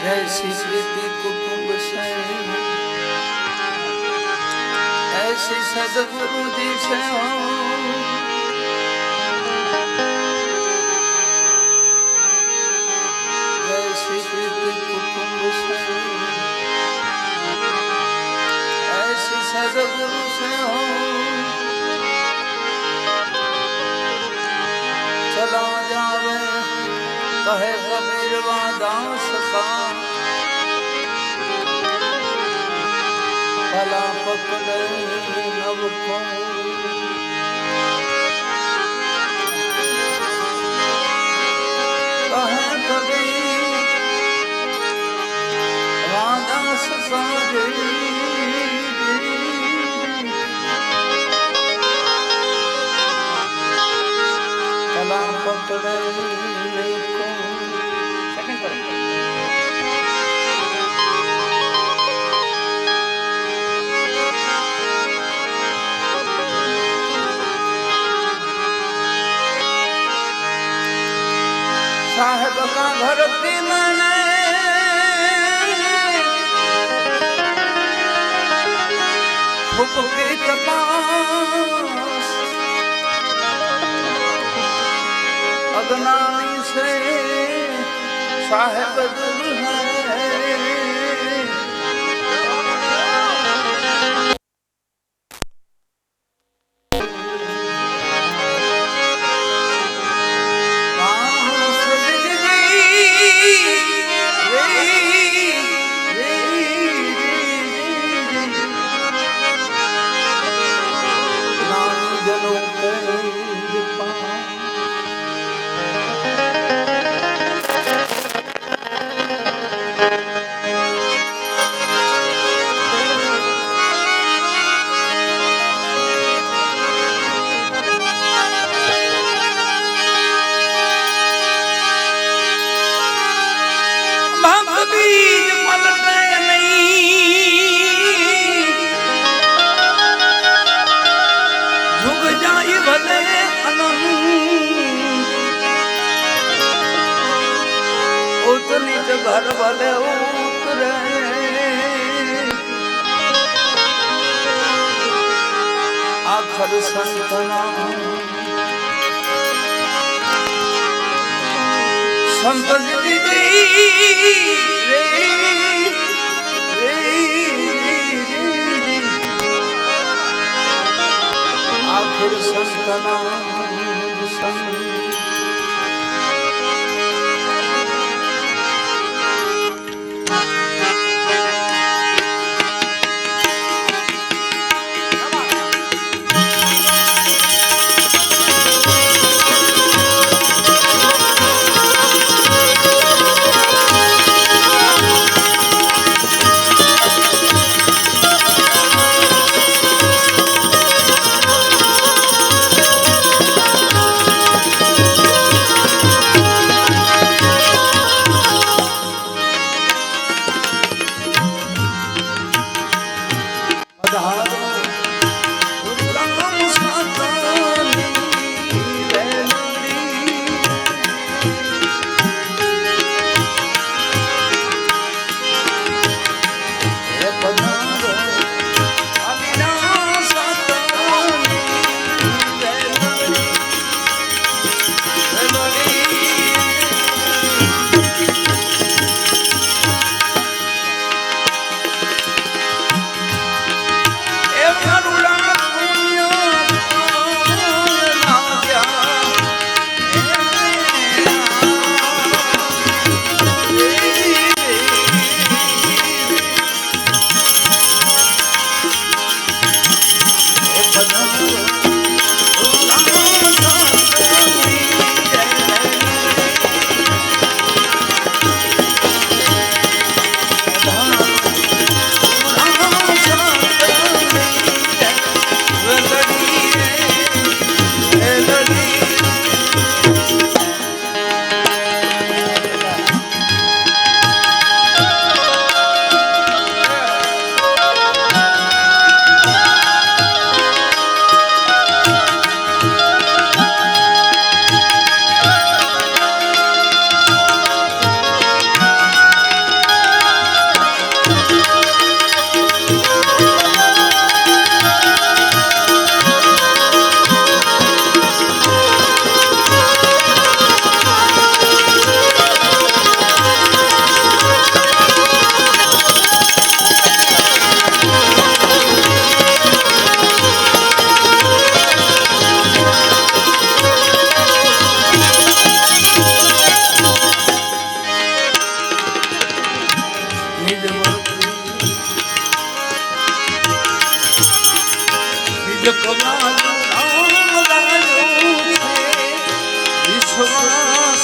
जैसी प्रीति कुटुंब से ऐसी सदगुरु जी से हो। जैसी प्रीति कुटुंब से ऐसी सदगुरु से हो। चला जावे कहे कबीर दास का भला पकड़े नव को। कहे कबीर दास का भला पकड़े को। सेकंड करो। साहेब का घर की मैंने फूक की तपास अगनानी से साहेब दूर है। घर भले उतरे आखर संतना संत जी आखिर संतना संत નિજ મૂર્તિ નિજ કમાલું રામ લાગ્યું છે વિશ્વાસ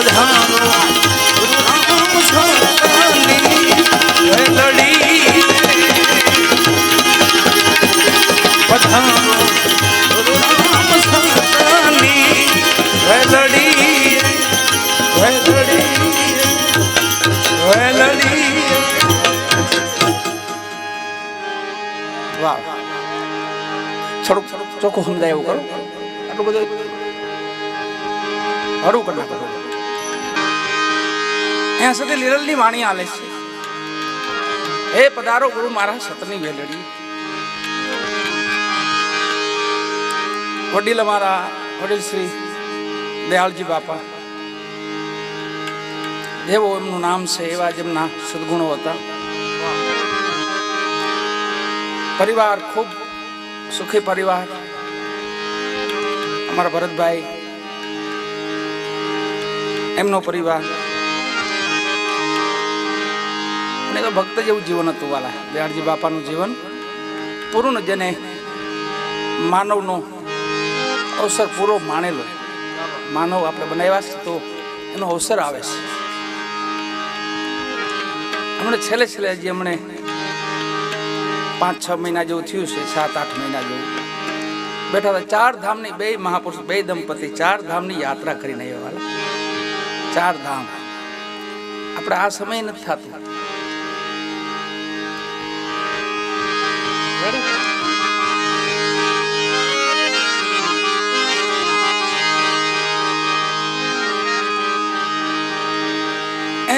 પધારો રામ સંતની વેલડી પધારો રામ સંતની વેલડી વેલડી વેલડી. વાહ, થોડુંક ચોખ્ખું સમજાય એવું કરો. આટલું બધું હરું કરી નાખો. અહીંયા સુધી લીરલની વાણી આલે છે. હે પધારો ગુરુ મારા સતની વેલડી. વડીલ અમારા વડીલ શ્રી દયાળજી બાપા, જેવો એમનું નામ છે એવા જેમના સદગુણો હતા. પરિવાર ખૂબ સુખી પરિવાર. અમારા ભરતભાઈ, એમનો પરિવાર, અને ભક્ત જેવું જીવન હતું વાલા. દયાળજી બાપાનું જીવન પૂરું, જેને માનવનો અવસર પૂરો માણેલો. માનવ આપણે બનાવ્યા છે તો એનો અવસર આવે છે. હમણે છેલ્લે હજી હમણે 5-6 મહિના જેવું થયું છે, 7-8 મહિના જેવું બેઠા હતા. 4 ધામની, 2 મહાપુરુષ, 2 દંપતિ 4 ધામની યાત્રા કરીને આવ્યા વાલા. 4 ધામ આપણે આ સમય નથી થતું.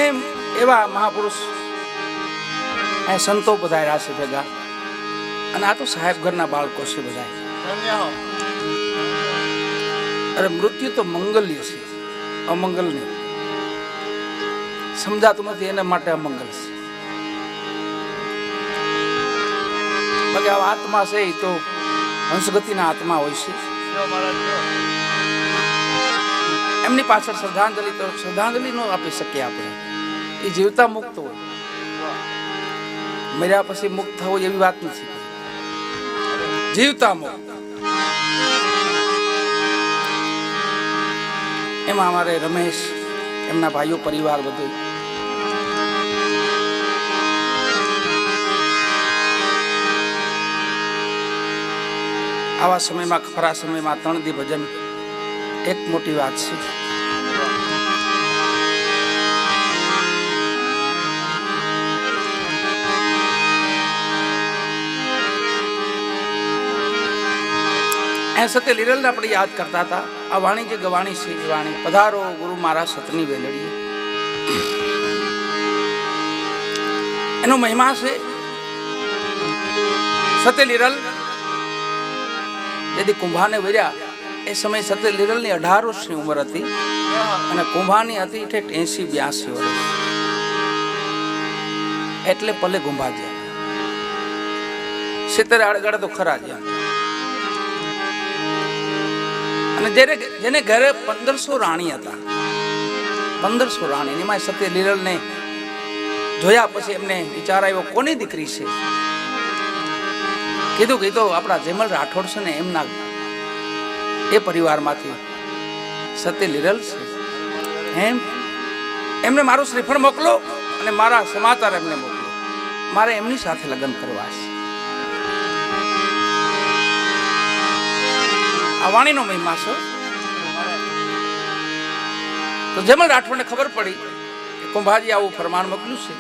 એમ એવા મહાપુરુષ સંતો પધાર્યા છે ભેગા. અને આ તો સાહેબ ઘરના બાળકો છે બધા. અરે મૃત્યુ તો મંગલ્ય છે, અમંગલ નહીં. સમજાતું નથી એના માટે અમંગલ છે. બાકી આ આત્મા છે એ તો હંસગતિના આત્મા હોય છે. એમની પાછળ શ્રદ્ધાંજલિ તો શ્રદ્ધાંજલિ ન આપી શકીએ આપણે. એ જીવતા મુક્ત હોય, મર્યા પછી મુક્ત થવું એવી વાત નથી. જીવતા મુક્ત. એમાં અમારે રમેશ, એમના ભાઈઓ, પરિવાર બધું. આવા સમયમાં, ખરા સમયમાં 3 દી ભજન એક મોટી વાત છે. એ સત્ય લીરલને આપણે યાદ કરતા હતા. આ વાણી જે ગવાણી છે એ વાણી પધારો ગુરુ મારા સતની વેલડી. એનો મહિમા છે. સત્ય લીરલ જેથી કુંભાને વર્યા એ સમય સત્ય લીરલની 18 વર્ષની ઉંમર હતી અને કુંભાની હતી 80-82 વર્ષ. એટલે પલે કુંભા ગયા. 70 આડગડા તો ખરા ગયા. અને જેને ઘરે 1500 રાણી હતા, 1500 રાણી, એમાં સત્ય લીરલને જોયા પછી એમને વિચાર આવ્યો કોની દીકરી છે. કીધું કે તો આપણા જેમલ રાઠોડ છે ને એમના એ પરિવારમાંથી સત્ય લીરલ છે. એમને મારું શ્રીફળ મોકલો અને મારા સમાચાર એમને મોકલો. મારે એમની સાથે લગ્ન કરવા છે. આ વાણીનો મહિમા છે. તો જેમલ રાઠોડને ખબર પડી કે કુંભાજી આવું ફરમાન મોકલ્યું છે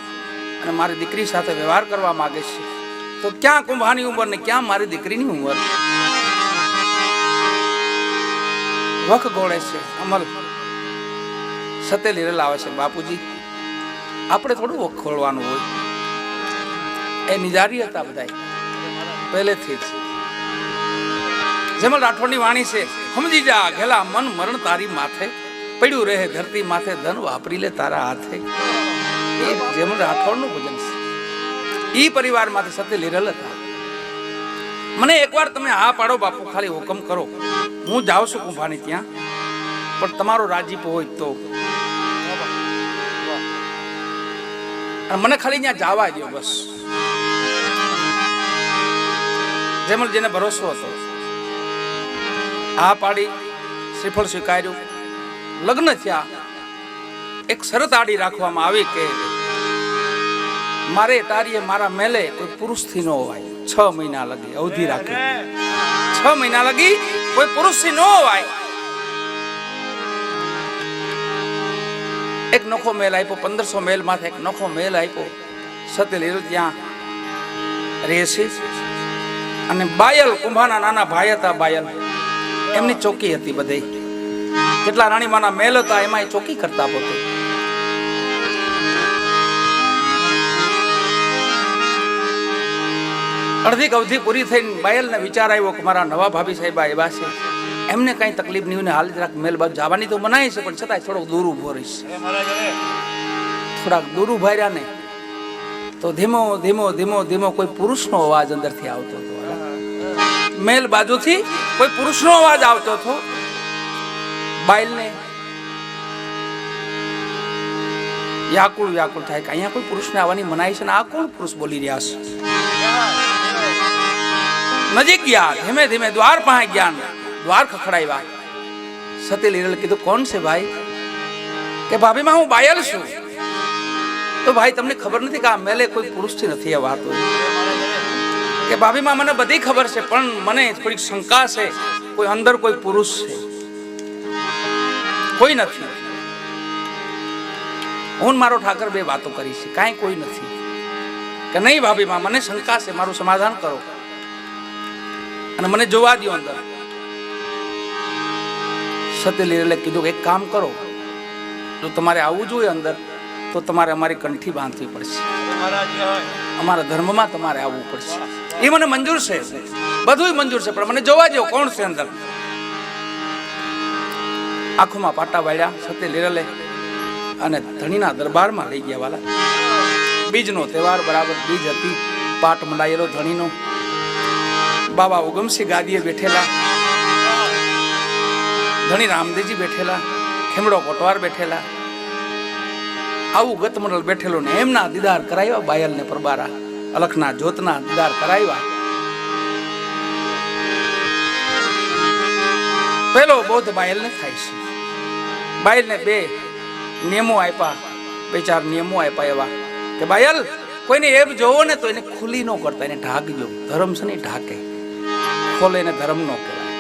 અને મારી દીકરી સાથે વ્યવહાર કરવા માંગે છે, તો ક્યાં કુંભાની ઉંમર ને ક્યાં મારી દીકરીની ઉંમર. વખ ગોળે છે અમલ. સત્ય લીરલ આવે છે, બાપુજી આપણે થોડું વખ ખોલવાનું હોય. એ નિજારી હતા બધા પહેલેથી જ. જેમલ રાઠોડની વાણી છે, સમજી જા ઘેલા મન મરણ તારી માથે, પડ્યું રહે ધરતી માથે ધન વાપરી લે તારા હાથે. એ જેમલ રાઠોડનું ભજન છે. ઈ પરિવારમાંથી સત્ય લીરલ હતા. મને એકવાર તમે હા પાડો બાપુ, ખાલી હુકમ કરો, હું જાઉં છું કુંભાની ત્યાં, પણ તમારો રાજીપો હોય તો. મને ખાલી ત્યાં જવા દો બસ. જેમલ જેને ભરોસો હતો હા પાડી, શ્રીફળ સ્વીકાર્યું, લગ્ન થયા. એક શરત આડી રાખવામાં આવી કે મારે તારીએ મારા મેલે કોઈ પુરુષથી ન હોવાય 6 મહિના લગી અવધિ રાખી 6 મહિના લગી કોઈ પુરુષથી ન હોવાય એક નોખો મેલ આપ્યો 1500 મેલ માથે એક નોખો મેલ આપ્યો સતે લીલ ત્યાં રહેશે અને બાયલ કુંભાના નાના ભાઈ હતા બાયલ એમની ચોકી હતી બધે કેટલા રાણીમાના મેલ હતા એમાં ચોકી કરતા પોતે અડધી અવધિ પૂરી થઈને બાયલને વિચાર આવ્યો કે મારા નવા ભાભી સાહેબ આવ્યા છે એમને કઈ તકલીફ નહીં હાલ જરાક મેલ બાજુ જવાની તો મનાય છે પણ છતાંય થોડોક દૂર ઉભો રહીશ થોડાક દૂર ઉભા રહ્યા ને તો ધીમો ધીમો ધીમો ધીમો કોઈ પુરુષનો અવાજ અંદરથી આવતો હતો મેલ બાજુથી કોઈ પુરુષનો અવાજ આવતો હતો બાયલને વ્યાકુળ વ્યાકુળ થાય કે અહીંયા કોઈ પુરુષને આવવાની મનાઈ છે ને આ કોણ પુરુષ બોલી રહ્યા છે નજીક ગયા ધીમે ધીમે દ્વાર પાસે ગયા દ્વાર ખખડાવ્યા સતી લીરલ કીધું કોણ છે ભાઈ કે ભાભીમાં હું બાયલ છું તો ભાઈ તમને ખબર નથી કે આ મેલે કોઈ પુરુષથી નથી આ વાત કે ભાભીમાં મને બધી ખબર છે પણ મને થોડીક શંકા છે કોઈ અંદર કોઈ પુરુષ છે કોઈ નથી હું મારો ઠાકર બે વાતો કરી છે કાંઈ કોઈ નથી કે નહીં ભાભીમાં મને શંકા છે મારું સમાધાન કરો અને મને જોવા દો અંદર સતી લીરલે કીધું એક કામ કરો જો તમારે આવવું જોઈએ અંદર તો તમારે અમારી કંઠી બાંધવી પડશે અમારા ધર્મમાં તમારે આવવું પડશે એ મને મંજૂર છે બધું મંજૂર છે પણ મને જોવા દો કોણ છે અંદર આંખોમાં પાટા વાળ્યા સતી લીરલે અને ધણીના દરબારમાં લઈ ગયા વાલા બીજનો તહેવાર બરાબર બીજ હતી પાટ મંડાયેલો ધણીનો બાબા ઉગમસિંહ ગાદીએ બેઠેલા ધણી રામદેવજી બેઠેલા ખેમડો કોટવાર બેઠેલા આવું ગતમંડળ બેઠેલો ને એમના દીદાર કરાવ્યા બાયલ ને પરબારા અલખના જોતના દીદાર કરાવ્યા પેલો બોધ બાયલ ને થાય છે બાયલ ને બે નિયમો આપ્યા બે ચાર નિયમો આપ્યા એવા કે બાયલ કોઈને એમ જોવો ને તો એને ખુલ્લી ન કરતા એને ઢાંકજો ધર્મ છે ને ઢાકે ખોલે એને ધર્મ નો કહેવાય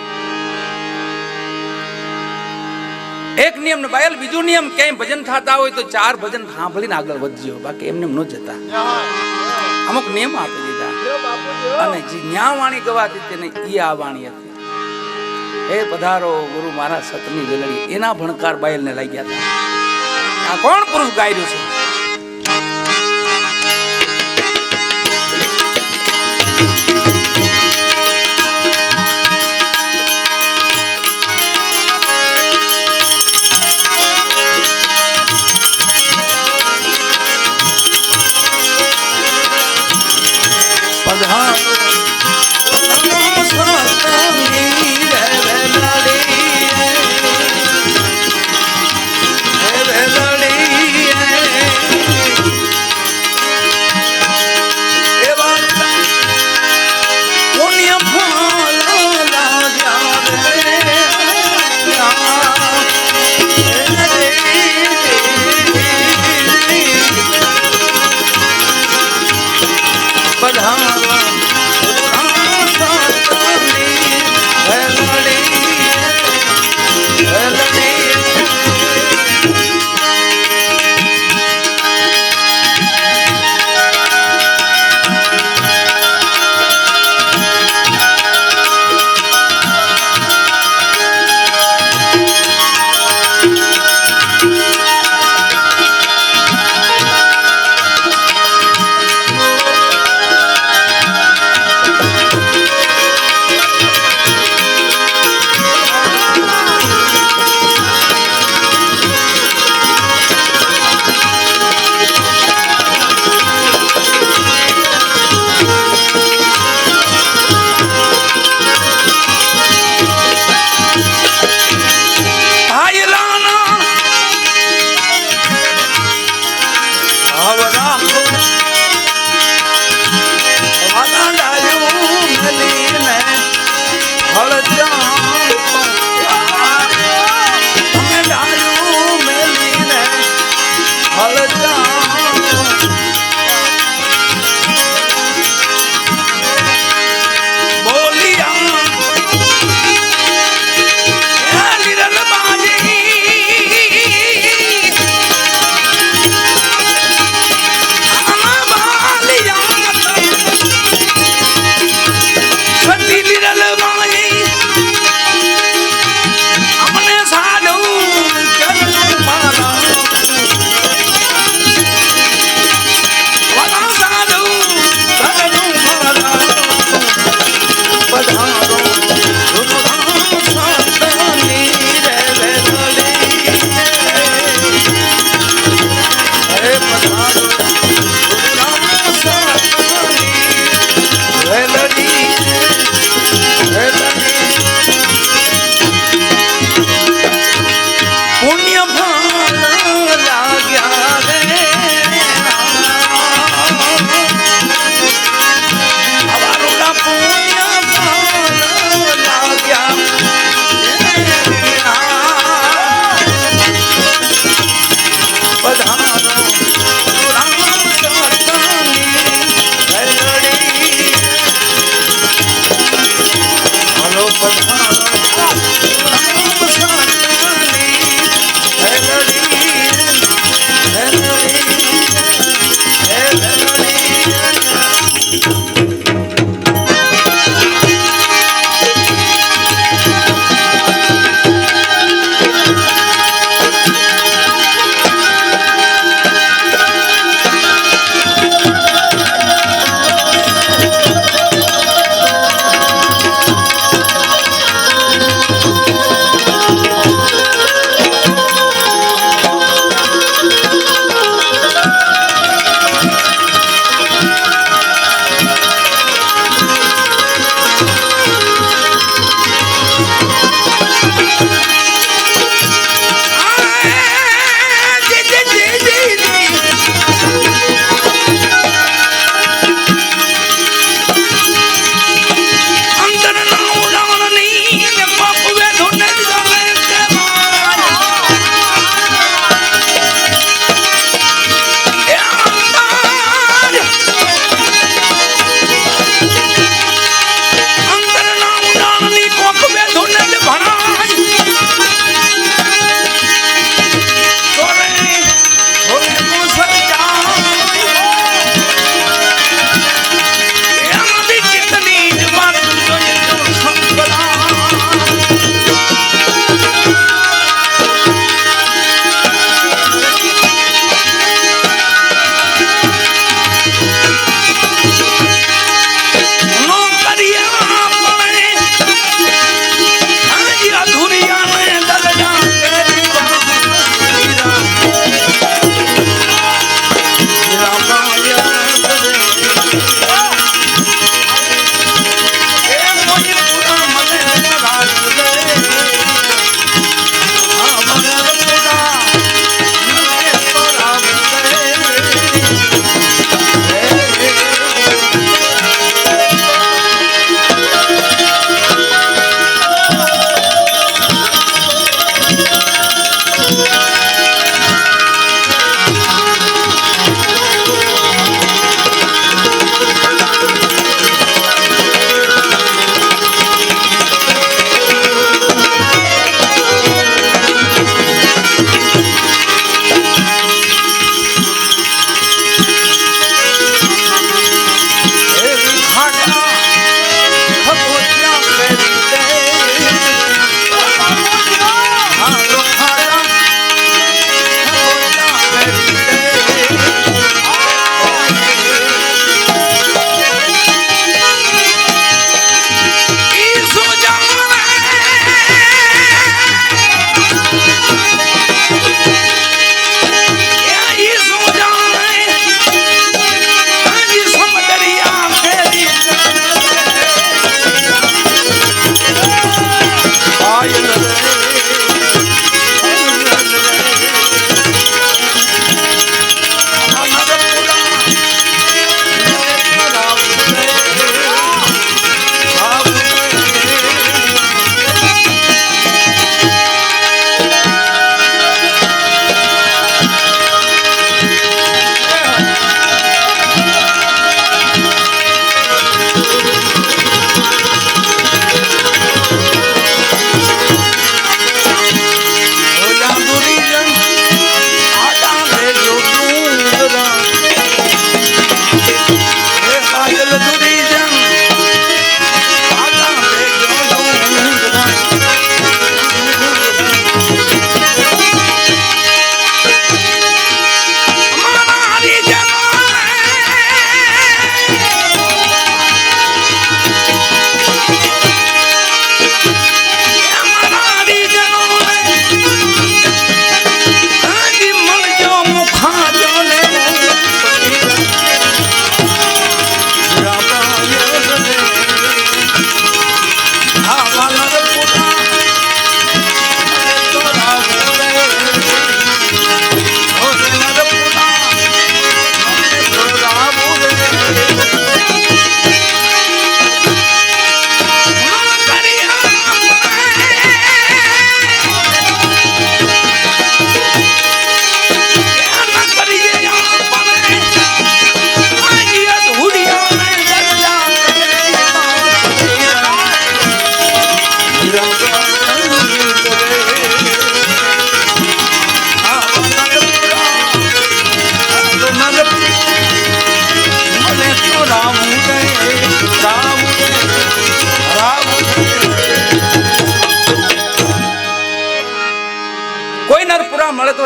એક નિયમ ને બાયલ બીજું નિયમ ક્યાંય ભજન થતા હોય તો 4 ભજન સાંભળીને આગળ વધજો બાકી એમને ન જતા અમુક નિયમ આપી દીધા અને જે ન્યા વાણી ગવાતી તેને ઈ આ વાણી હતી હે પધારો ગુરુ મારા સતની વેલડી એના ભણકાર બાયલ ને લાગ્યા હતા આ કોણ પુરુષ ગાયરું છે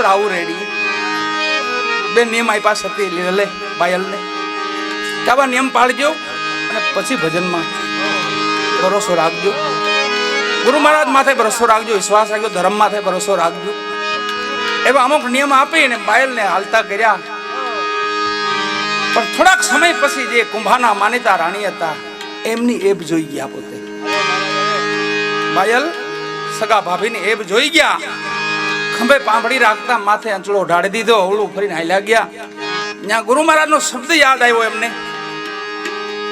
રાવું રેડી બે નિયમ આપ્યા સતી લે બાયલને કે આવા નિયમ પાળજો અને પછી ભજનમાં ભરોસો રાખજો. ગુરુ મહારાજ માથે ભરોસો રાખજો, વિશ્વાસ રાખજો, ધર્મ માથે ભરોસો રાખજો. એવા અમુક નિયમ આપીને બાયલને હાલતા કર્યા. પણ થોડાક સમય પછી જે કુંભાના માનીતા રાણી હતા એમની એબ જોઈ ગયા. પોતે બાયલ સગા ભાભીની એબ જોઈ ગયા. ખંભે પાંભડી રાખતા માથે અંચળો ઢાળી દીધો, ઓળું ફરીને હાલ્યા ગયા. ત્યાં ગુરુ મહારાજ નો શબ્દ યાદ આવ્યો એમને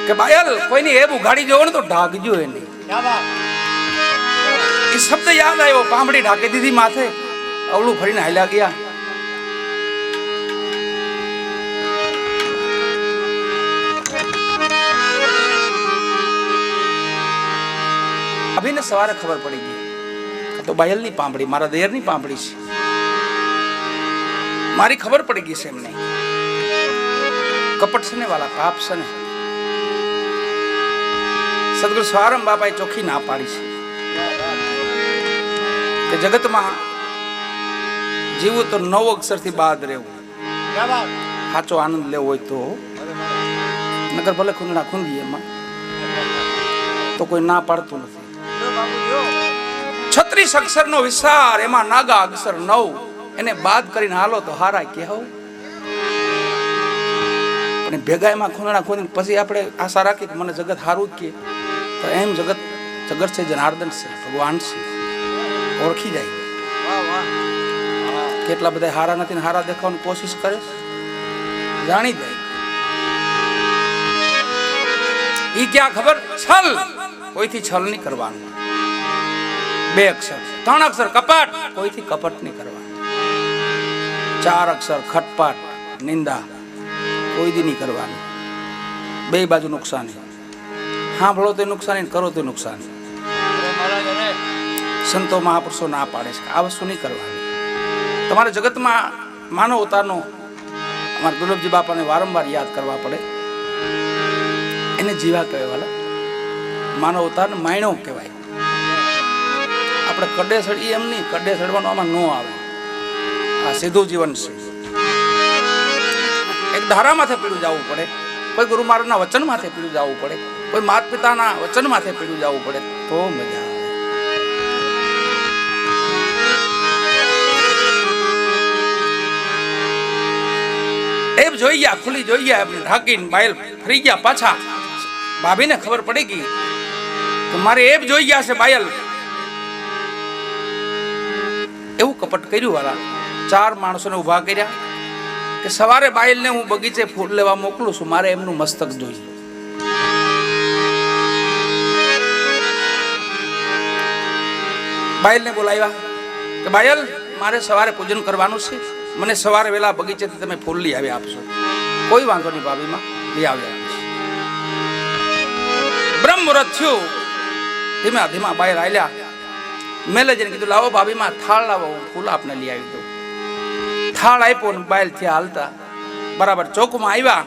કે બાયલ કોઈની એબ ઉઘાડી જોવો ને તો ઢાંકજો એને. એ શબ્દ યાદ આવ્યો, પાંભડી ઢાંકી દીધી માથે, અવળું ફરીને હાલ્યા ગયા. અભીને સવારે ખબર પડી ગઈ તો બાયલની પાંભડી મારા દેરની પાંભડી છે. મારી ખબર પડી ગઈ છે એમને. કપટ છે ને વાલા, પાપ છે ને. સદગુરુ સ્વારામ બાપાએ ચોખ્ખી ના પાડી છે કે જગતમાં જીવું તો 9 અક્ષરથી બાદ રહેવું. સાચો આનંદ લેવો હોય તો નગર ભલે ખૂંદડા ખૂંદીએ એમાં તો કોઈ ના પાડતું નથી. 36 અક્ષરનો વિસ્તાર, એમાં નાગા અક્ષર 9, એને બાદ કરીને હાલો તો હારા કહેવું. અને ભેગા એમાં ખૂંદડા ખૂંદીને પછી આપણે આશા રાખી કે મને જગત હારું જ કે, તો એમ જગત છે, જનાર્દન છે, ભગવાન છે, ઓળખી જાય. કેટલા બધા હારા નથી ને હારા દેખાવાની કોશિશ કરે, જાણી જાય. ઈ ક્યાં ખબર? છલ. કોઈથી છલ નહીં કરવાનું. 2 અક્ષર, 3 અક્ષર કપટ, કોઈથી કપટ નહીં કરવાનું. 4 અક્ષર ખટપટ, નિંદા કોઈ દી નહીં કરવાની. 2 બાજુ નુકસાની. સાંભળો તો નુકસાની, કરો તો નુકસાની. સંતો મહાપુરુષો ના પાડે છે આ વસ્તુ નહીં કરવાની. તમારે જગતમાં માનવ અવતારનો અમારા દુર્લભજી બાપાને વારંવાર યાદ કરવા પડે. એને જીવા કહેવાય વાલા, માનવ અવતારને માયણો કહેવાય. આપણે કડે સડીએ એમ નહીં, કડે સડવાનું આમાં ન આવે. આ સીધું જીવન છે. એક ધારા માથે પીડું જવું પડે, કોઈ ગુરુ મહારાજના વચન માથે પીડું જવું પડે, કોઈ માત પિતાના વચન માથે પીડું જવું પડે તો મજા આવે. એમ જોઈ ગયા, ખુલી જોઈ ગયા, ઢાંકીને બાયલ ફરી ગયા પાછા. ભાભીને ખબર પડી ગઈ કે મારે એબ જોઈ ગયા છે બાયલ. એવું કપટ કર્યું વાળા. 4 માણસોને ઉભા કર્યા કે સવારે બાયલને હું બગીચે ફૂલ લેવા મોકલું છું, મારે એમનું મસ્તક જોઈએ. બાયલને બોલાવ્યા કે બાયલ મારે સવારે પૂજન કરવાનું છે, મને સવારે વેલા બગીચેથી તમે ફૂલ લઈ આવી આપશો. કોઈ વાંધો નહીં ભાભીમાં, લઈ આવ્યા. બ્રહ્મ મુહૂર્ત થયું, ધીમા ધીમા બાયલ આલ્યા. મેલેજને કીધું લાવો ભાભીમાં થાળ લાવો, હું ફૂલ આપને લઈ આવી દઉં. થાળ આપ્યો ને બાયલ થયા હાલતા. બરાબર ચોકમાં આવ્યા.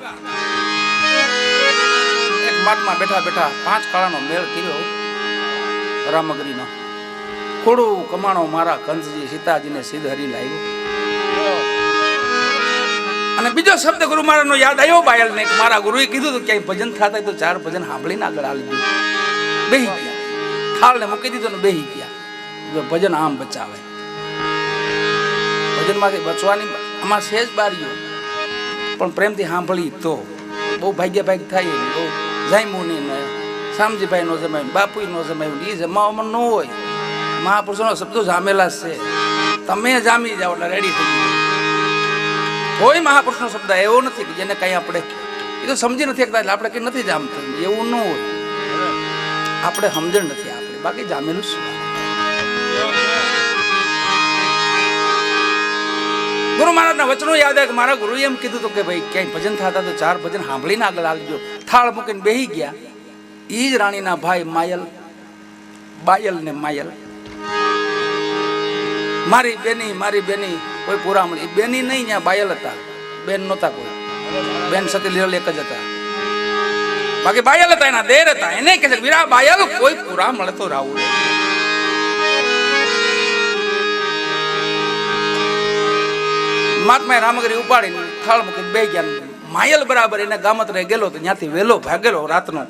એક માટમાં બેઠા બેઠા 5 કાળાનો મેળ કર્યો રામગરીનો. થોડું કમાણો મારા કંસજી સીતાજીને સિદ્ધ હરી લાવ્યો. અને બીજો શબ્દ ગુરુ મહારાજનો યાદ આવ્યો બાયલને કે મારા ગુરુએ કીધું તો ક્યાંય ભજન થતા તો 4 ભજન સાંભળીને આગળ હાલી ગયું. બેહી ગયા. થાળને મૂકી દીધો ને બેહી ગયા. ભજન આમ બચાવે. ભજનમાંથી બચવાની આમાં સહેજ બારીઓ, પણ પ્રેમથી સાંભળી તો બહુ ભાગ્ય ભાગ થાય. બહુ જામ્યું નહીં ને શામજીભાઈ નો જમાયું, બાપુ નો જમાયું, એ જમાવામાં ન હોય. મહાપુરુષોનો શબ્દો જામેલા છે. તમે જામી જાઓ એટલે રેડી થઈ જાય. કોઈ મહાપુરુષનો શબ્દ એવો નથી કે જેને કઈ આપણે એ તો સમજી નથી શકતા એટલે આપણે કઈ નથી જામતું. એવું ન હોય. આપણે સમજણ નથી આપણે, બાકી જામેલું શું. ગુરુ મહારાજના વચનો યાદ આવે કે મારા ગુરુએ એમ કીધું હતું કે ભાઈ ક્યાંય ભજન થતા તો 4 ભજન સાંભળીને આગળ આવજો. થાળ મૂકીને બેહી ગયા. ઈ જ રાણીના ભાઈ માયલ, બાયલ ને માયલ. મારી બેની કોઈ પૂરા મળી. બેની નહીં, ત્યાં બાયલ હતા. બેન નહોતા કોઈ. બેન સતી લીલ એક જ હતા. બાકી બાયલ હતા, એના દેર હતા. એને કહે છે વીરા બાયલ કોઈ પૂરા મળે તો રાવું. મહાત્માએ રામગરી ઉપાડીને થાળ મૂકીને બે ગયા. માયલ બરાબર એને ગામત્રે ગયેલો તો ત્યાંથી વેલો ભાગેલો. રાતનો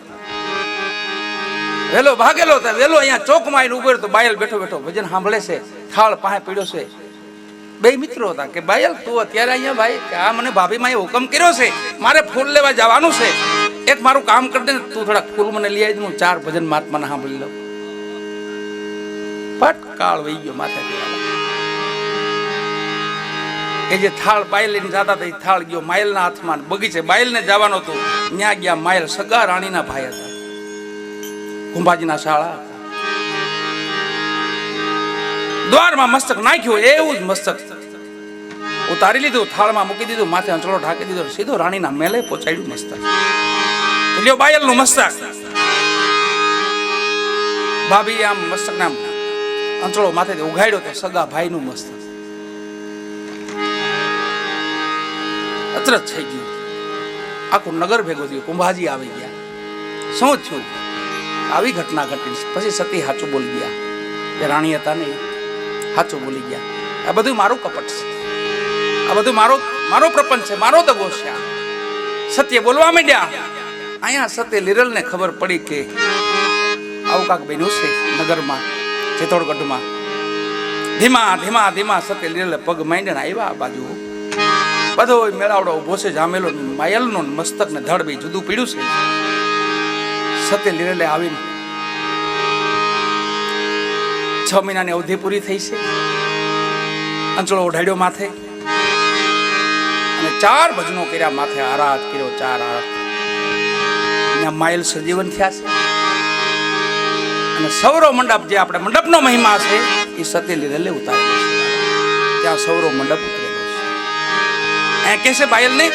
વેલો ભાગેલો તો વેલો અહીંયા ચોકમાં આવીને ઉભો તો બાયલ બેઠો બેઠો ભજન સાંભળે છે, થાળ પાસે પીડ્યો છે. બે મિત્રો હતા કે બાયલ તું અત્યારે અહીંયા ભાઈ આ મને ભાભી માએ હુકમ કર્યો છે, મારે ફૂલ લેવા જવાનું છે, એક મારું કામ કરી દે ને, તું થોડાક ફૂલ મને લઈ આવી, હું 4 ભજન મહાત્માને સાંભળી લઉં. પટ કાળ વહી ગયો માથે. એ જે થાળ બાયલ લઈને જતા હતા એ થાળ ગયો માયલના હાથમાં. બગીચે બાયલને જવાનો હતો, ત્યાં ગયા માયલ સગા રાણીના ભાઈ હતા, કુંભાજીના શાળા. દ્વારમાં મસ્તક નાખ્યું, એવું જ મસ્તક ઉતારી લીધું, થાળમાં મૂકી દીધું, માથે અંચળો ઢાંકી દીધો, સીધો રાણીના મેલે પહોંચાડ્યું મસ્તક. લ્યો બાયલનું મસ્તક. ભાભી આમ મસ્તકના અંચળો માથેથી ઉઘાડ્યો તો સગા ભાઈનું મસ્તક. અચરજ થઈ ગયું, આખું નગર ભેગું થયું. કુંભાજી આવી ગયા, શું થયું? આવી ઘટના ઘટી. પછી સતી સાચું બોલી ગયા, જે રાણી હતા ને સાચું બોલી ગયા. આ બધું મારું કપટ છે, આ બધું મારો પ્રપંચ છે, મારો દગો છે. સત્ય બોલવા માંડ્યા. અહીંયા સત્ય લીરલને ખબર પડી કે આવું કાંક બન્યું છે નગરમાં, ચિત્તોડગઢમાં. ધીમા ધીમા ધીમા સત્ય લીરલે પગ માંડીને આવ્યા આ બાજુ. બધો મેળાવડો ઉભો છે, જામેલો માયલનો મસ્તક ને ધડ બે જુદું પીડ્યું છે. સત્ય લીરલે આવીને 6 મહિનાની અવધિ પૂરી થઈ છે. અંચળો ઓઢાડ્યો માથે અને 4 ભજનો કર્યા માથે, આરાધ કર્યો, 4 આરાધ. અહીંયા માયલ સજીવન થયા છે. અને સૌરો મંડપ, જે આપણે મંડપનો મહિમા છે, એ સત્ય લીરલે ઉતારેલો છે. ત્યાં સૌરો મંડપ ઉતરેલો છે. અહીંયા કે છે બાયલ ને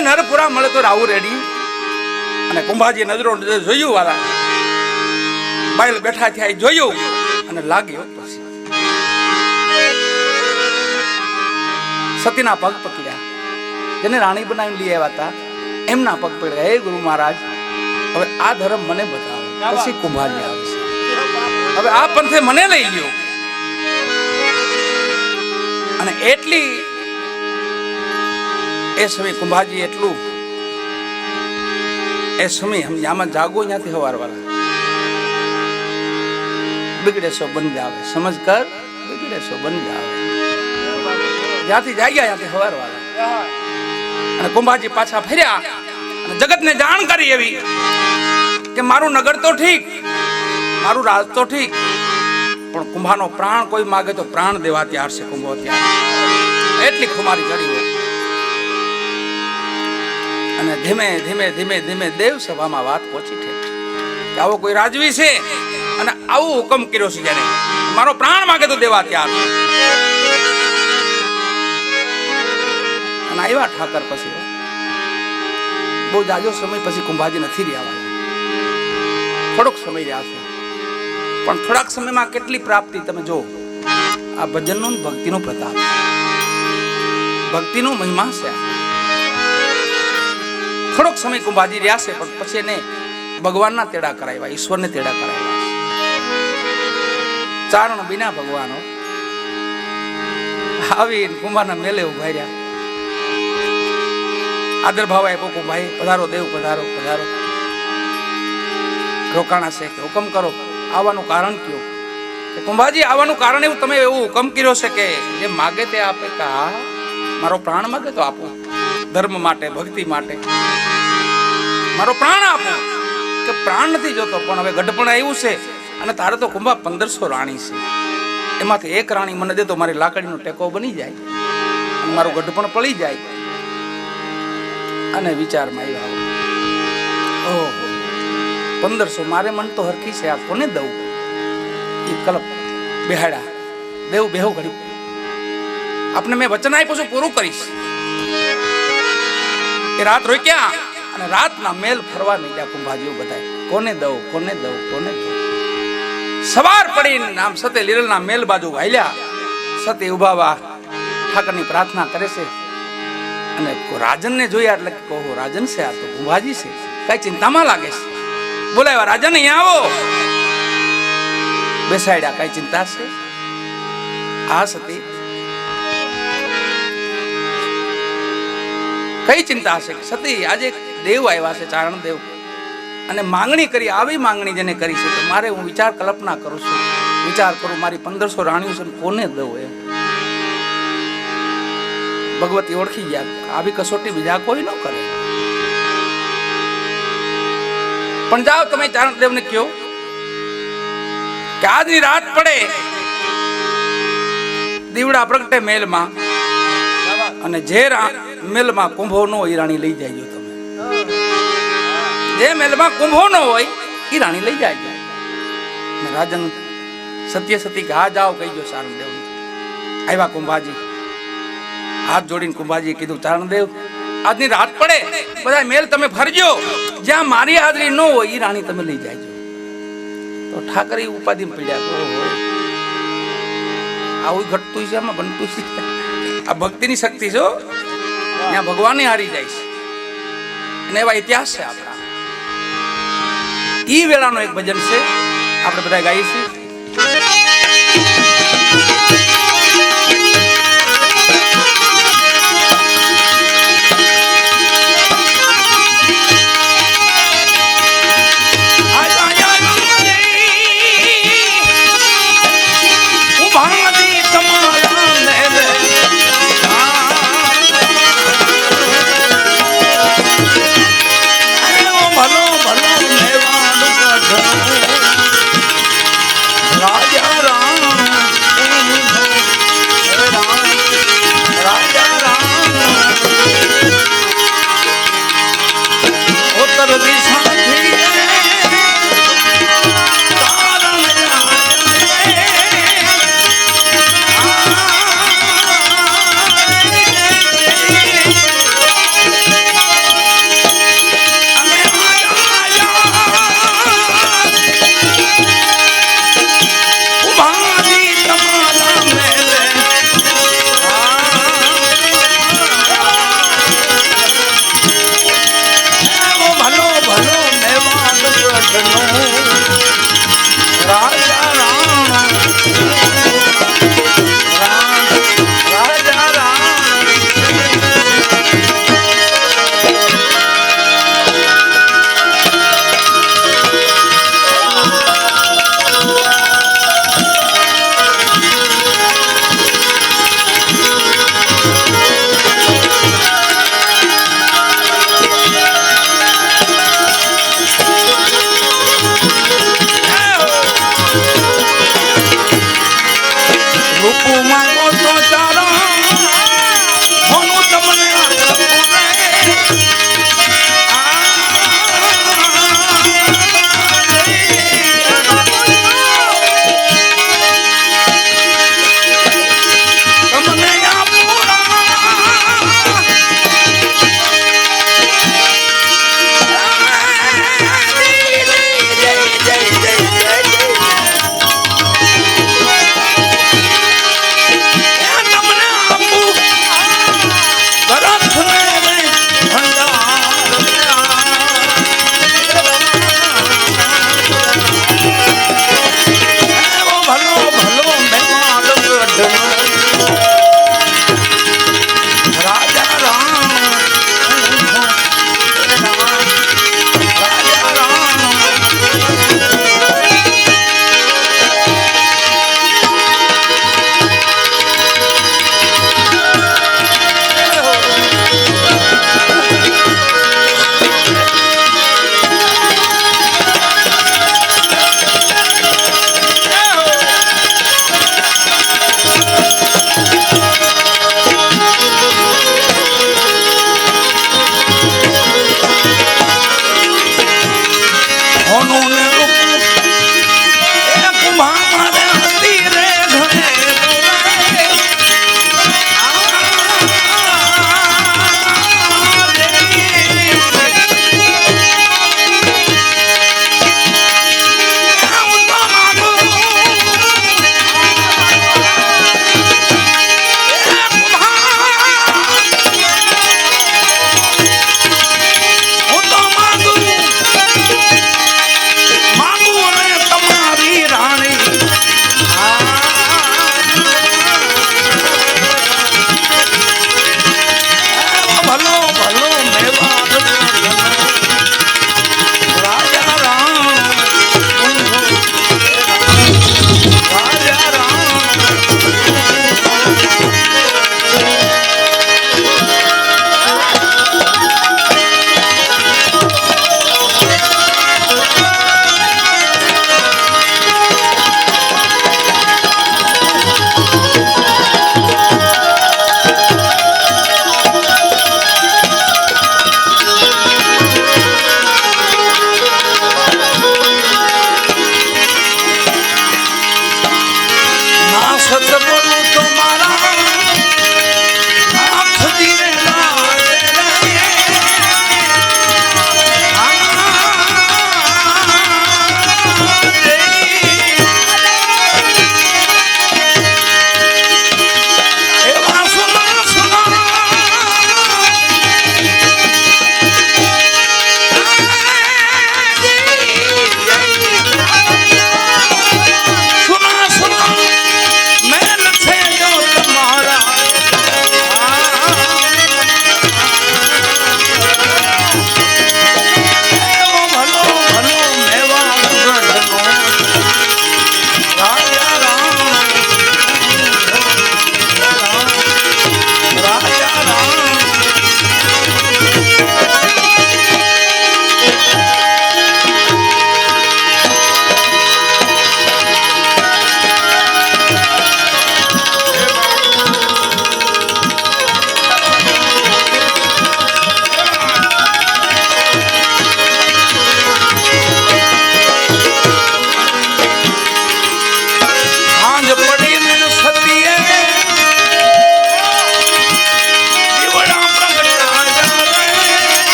કોઈ નરપુરા મળે તો રાવું રેડી. અને કુંભાજી નજરો જોયું વાળા બાયલ બેઠા થયા જોયું અને લાગ્યો. પછી સતીના પગ પકડ્યા, જેને રાણી બનાવી લઈ આવ્યા હતા એમના પગ પકડ્યા. હે ગુરુ મહારાજ, હવે આ ધર્મ મને બતાવો. પછી કુંભાજી આવે છે, હવે આ પંથે મને લઈ લ્યો. અને એટલી એ સમય કુંભાજી એટલું એ સમય આમાં જાગો ત્યાંથી હવાર વાળા બિગડે સો બન જાવે. સમજ કર, બિગડે સો બન જાવે. જ્યાંથી જાગ્યા ત્યાંથી હવાર વાળા. અને કુંભાજી પાછા ફર્યા અને જગતને જાણ કરી એવી કે મારું નગર તો ઠીક, મારું રાજ તો ઠીક, પણ કુંભાનો પ્રાણ કોઈ માગે તો પ્રાણ દેવા તૈયાર છે. કુંભો ત્યાં એટલી ખુમારી ચડી હોય. અને ધીમે ધીમે ધીમે ધીમે દેવ સભામાં વાત પહોંચી છે કે આવો કોઈ રાજવી છે અને આવો હુકમ કર્યો છે, જ્યારે મારો પ્રાણ માગે તો દેવા તૈયાર છે. અને આવ્યા ઠાકર. પછી બહુ જાજો સમય પછી કુંભાજી નથી રહ્યા, થોડોક સમય રહ્યા છે, પણ થોડાક સમયમાં કેટલી પ્રાપ્તિ તમે જો. આ ભજનનો ભક્તિનો પ્રતાપ, ભક્તિનો મહિમા છે. થોડોક સમય કુંભાજી રહ્યા છે, પણ પછી એને ભગવાનના તેડા કરાવ્યા, ઈશ્વરને તેડા કરાવ્યા. ચારણ બિના ભગવાનો આવી કુંભારના મેલે ઉભા રહ્યા. આદર ભાવ આપ્યો, કુંભાઈ પધારો, દેવ પધારો, પધારો. રોકાણા છે કે હુકમ કરો, આવવાનું કારણ કયો? કે કુંભાજી આવવાનું કારણ એવું, તમે એવું હુકમ કર્યો છે કે જે માગે તે આપે. કા મારો પ્રાણ માગે તો આપો, ધર્મ માટે, ભક્તિ માટે મારો પ્રાણ આપો. કે પ્રાણ નથી જોતો, પણ હવે ગઢપણ આવ્યું છે અને તારે તો કુંભા 1500 રાણી છે, એમાંથી એક રાણી મને દે તો મારી લાકડીનો ટેકો બની જાય અને મારું ગઢપણ પડી જાય. અને વિચારમાં આવ્યા, ઓહો 1500 મારે મન તો હરખી છે, આ કોને દઉં? એ કલ્પ બેહાડા. દેવ બેહો ઘડી, આપને મેં વચન આપ્યું છે પૂરું કરીશ. એ રાત રોક્યા અને રાતના મેલ ફરવા નીકળ્યા કુંભાજીઓ બધા. કોને દઉં, કોને દઉં, કોને દઉં? સવાર પડીને આમ સતે લીરલના મેલ બાજુ વાલ્યા. સતે ઉભાવા ઠાકરની પ્રાર્થના કરે છે. અને રાજનને જોયા એટલે કહો રાજન છે, આ તો કુંભાજી છે, કઈ ચિંતામાં લાગે છે. બોલાવ્યા, રાજન અહીંયા આવો. બેસાડ્યા. કઈ ચિંતા છે? આ સતી કઈ ચિંતા છે? સતી આજે દેવ આવ્યા છે, ચારણ દેવ, અને માંગણી કરી. આવી માંગણી જેને કરી છે તો મારે, હું વિચાર કલ્પના કરું છું, વિચાર કરું મારી 1500 રાણીઓ છે, કોને દઉં? એમ ભગવતી ઓળખી ગયા, આવી કસોટી બીજા કોઈ ન કરે. પણ જાઓ તમે ચારણદેવ ને કહો કે આજની રાત પડે દીવડા પ્રગટે મેલમાં, અને જે મેલમાં કુંભો ન હોય એ રાણી લઈ જાય. તમે જે મેલમાં કુંભો ન હોય એ રાણી લઈ જાય. રાજન સત્ય સતી કે હા જાઓ કહી ગયો ચારણદેવ. આવ્યા કુંભાજી, હાથ જોડીને કુંભાજી કીધું, ચારણદેવ આજની રાત પડે બધા મેલ તમે ફરજો, જ્યાં મારી હાજરી ન હોય એ રાણી તમે લઈ જાય. તો ઠાકર ઉપાધિ પીડ્યા, આવું ઘટતું છે, આમાં બનતું છે. આ ભક્તિની શક્તિ છો, ત્યાં ભગવાન હારી જાય છે. અને એવા ઇતિહાસ છે આપણા. ઈ વેળાનો એક ભજન છે, આપણે બધા ગાઈએ છીએ.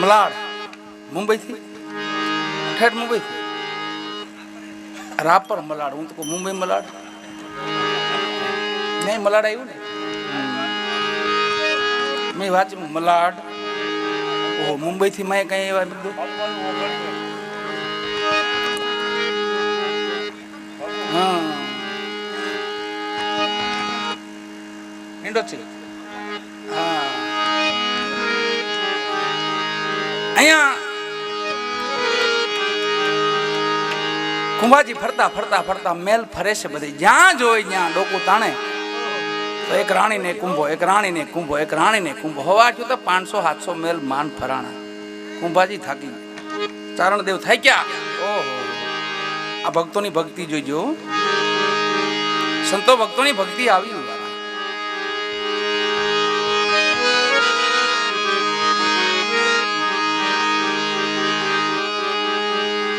મલાડ મુંબઈથી ઠેઠ મુંબઈથી રાપર મલાડ. હું તો કહું મુંબઈ મલાડ નહીં, મલાડ આવ્યું ને મેં વાંચ્યું મલાડ. ઓહો, મુંબઈથી મેં કઈ એવા બધું. હા ઈંડો છે. હા અહીંયા કુંભાજી ફરતા ફરતા ફરતા મેલ ફરે છે બધી. જ્યાં જોઈ ત્યાં ડોકું તાણે તો એક રાણીને કુંભો, એક રાણીને કુંભો, એક રાણીને કુંભો. હવા જો તો 500-700 મેલ માન ફરાણા. કુંભાજી થાકી ચારણદેવ થઈ ગયા. ઓહો, આ ભક્તોની ભક્તિ જોઈજો. સંતો ભક્તોની ભક્તિ આવી.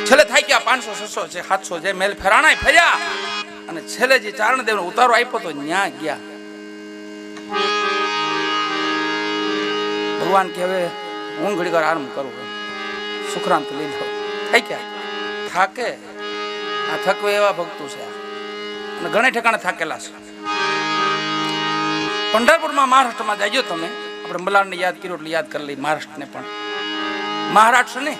છેલ્લે થઈ ગયા 500-600 છે 700 જે મેલ ફેરાણા ફર્યા અને છેલ્લે જે ચારણદેવ નો ઉતારો આપ્યો તો ન્યા ગયા. ભગવાન કે હવે હું ઘડી વાર આરામ કરું, સુખરાંત લઈ લો. થઈ ગયા થાકે. આ થકવે એવા ભક્તો છે અને ઘણા ઠેકાણે થાકેલા છે. પંઢરપુરમાં મહારાષ્ટ્રમાં જાજો તમે. આપણે મલાડને યાદ કર્યો એટલે યાદ કરી લઈ મહારાષ્ટ્રને પણ. મહારાષ્ટ્ર ને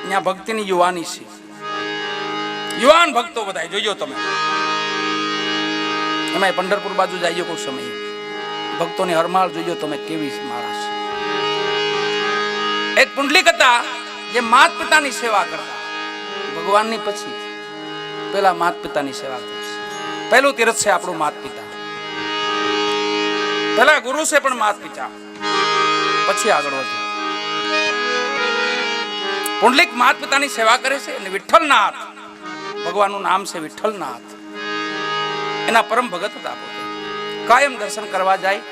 ત્યાં ભક્તિની યુવાની છે. યુવાન ભક્તો બધા જોજો તમે. એમાં પંઢરપુર બાજુ જાજો કોઈ સમય ભક્તોની હરમાળ જોજો તમે કેવી મારા છે. એક પુંડલિક હતા જે માત પિતાની સેવા કરતા. ભગવાનની પછી પેલા માત પિતાની સેવા કરશે. પહેલું તીર્થ છે આપણું માત પિતા. પેલા ગુરુ છે પણ માત પિતા, પછી આગળ વધો. પુંડલિક માત પિતાની સેવા કરે છે અને વિઠ્ઠલનાથ ભગવાનનું નામ છે વિઠ્ઠલનાથ. એના પરમ ભગત હતા પોતે. કાયમ દર્શન કરવા જાય.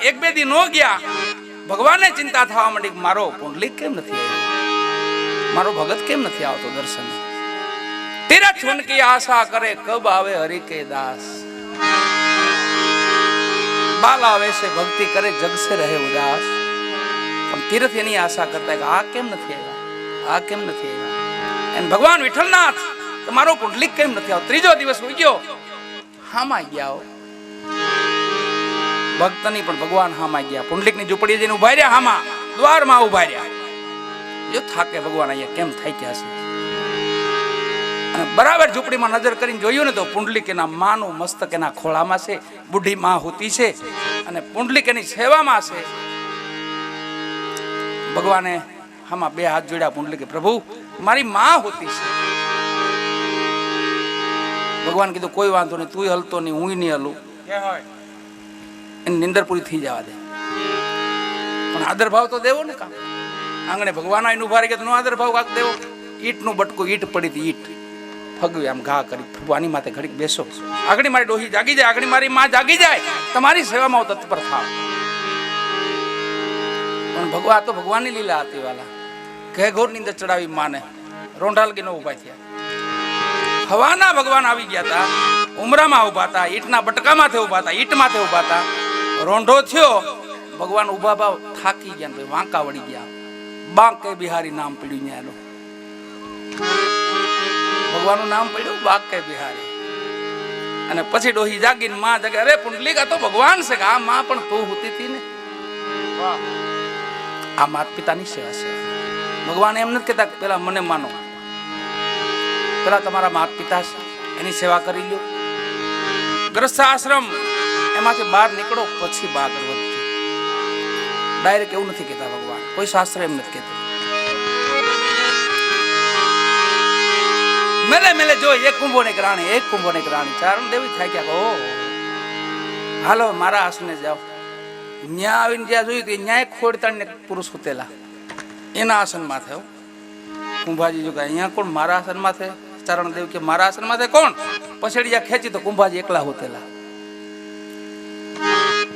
1-2 દી નો ગયા, ભગવાનને ચિંતા થવા માંડી મારો પુંડલિક કેમ નથી આવ્યો, મારો ભગત કેમ નથી આવતો દર્શન. તીરથ ઉનકી આશા કરે કબ આવે હરિ કે દાસ. બાલ આવે છે ભક્તિ કરે જગ સે રહે ઉદાસ. પણ તીરથ એની આશા કરતા કે આ કેમ નથી આવ્યા, આ કેમ નથી આવ્યા. એમ ભગવાન વિઠ્ઠલનાથ તમારો પુંડલિક કેમ નથી આવ્યો. ત્રીજો દિવસ હોઈ ગયો, હામાં ગયા. ભક્તની પણ ભગવાન હામાં ગયા. પુંડલિકની ઝૂંપડી જઈને ઉભા રહ્યા, હામાં દ્વારમાં ઉભા રહ્યા. જો થાકે ભગવાન અહીંયા કેમ થઈ ગયા છે. અને બરાબર ઝૂંપડીમાં નજર કરીને જોયું ને તો પુંડલિક એના માનું મસ્તક એના ખોળામાં છે. બુઢી માં હોતી છે અને પુંડલિક એની સેવામાં છે. ભગવાને આમાં 2 હાથ જોડ્યા. પુંડલિકે પ્રભુ મારી માં હોતી છે. ભગવાન કીધું કોઈ વાંધો નહીં, તું હલતો નહીં, હું નહીં હલું. એની નિંદર પૂરી થઈ જવા દે. પણ આદર ભાવ તો દેવો ને. કામ આંગણે ભગવાન આવીને ઉભા રહી ગયા, નો આદર ભાવ કાક દેવો. ઈટનું બટકું, ઈટ પડી હતી, ઈટ ફગવી આમ ઘા કરી. આની માથે ઘડીક બેસો, આગળ મારી ડોહી જાગી જાય, આગળ મારી માં જાગી જાય, તમારી સેવામાં હું તત્પર થાવ. પણ ભગવાન તો ભગવાનની લીલા હતી વાલા. ઘેઘોર ની અંદર ચડાવી માને, રોંઢાલગી નો ઉભા થયા. હવાના ભગવાન આવી ગયા હતા, ઉમરામાં ઉભા હતા, ઈટના બટકા માથે ઉભા હતા, ઈટ માથે ઉભા હતા. રોંઢો થયો, ભગવાન ઉભા ભાવ થાકી ગયા, ભાઈ વાંકા વળી ગયા. બાંકે બિહારી નામ પડ્યું ન્યાનું. ભગવાનનું નામ પડ્યું બાંકે બિહારી. અને પછી ડોહી જાગીને માં જાગે, અરે પુંડલિક આ તો ભગવાન છે. આ માં પણ તું હોતી હતી ને. આ માત પિતાની સેવા છે. ભગવાન એમ નથી કહેતા પેલા મને માનો, પેલા તમારા માત પિતા છે એની સેવા કરી લો. ગ્રસ્થ આશ્રમ એમાંથી બહાર નીકળો પછી આગળ વધજો. ડાયરેક્ટ એવું નથી કહેતા ભગવાન. કોઈ શાસ્ત્ર એમ નથી કહેતું. મેલે મેલે જો એક કુંભો ને રાણી, એક કુંભો ને રાણી. ચારણ દેવી થાય કે ઓ હાલો મારા આસને જાઓ. ન્યા આવીને જ્યાં જોયું કે ન્યાય ખોડતાને પુરુષ ઉતેલા એના આસન માથે. કુંભાજી જો કે અહીંયા કોણ મારા આસન માથે. ચારણ દેવ કે મારા આસન માથે કોણ. પછેડી જ્યાં ખેંચી તો કુંભાજી એકલા હોતેલા.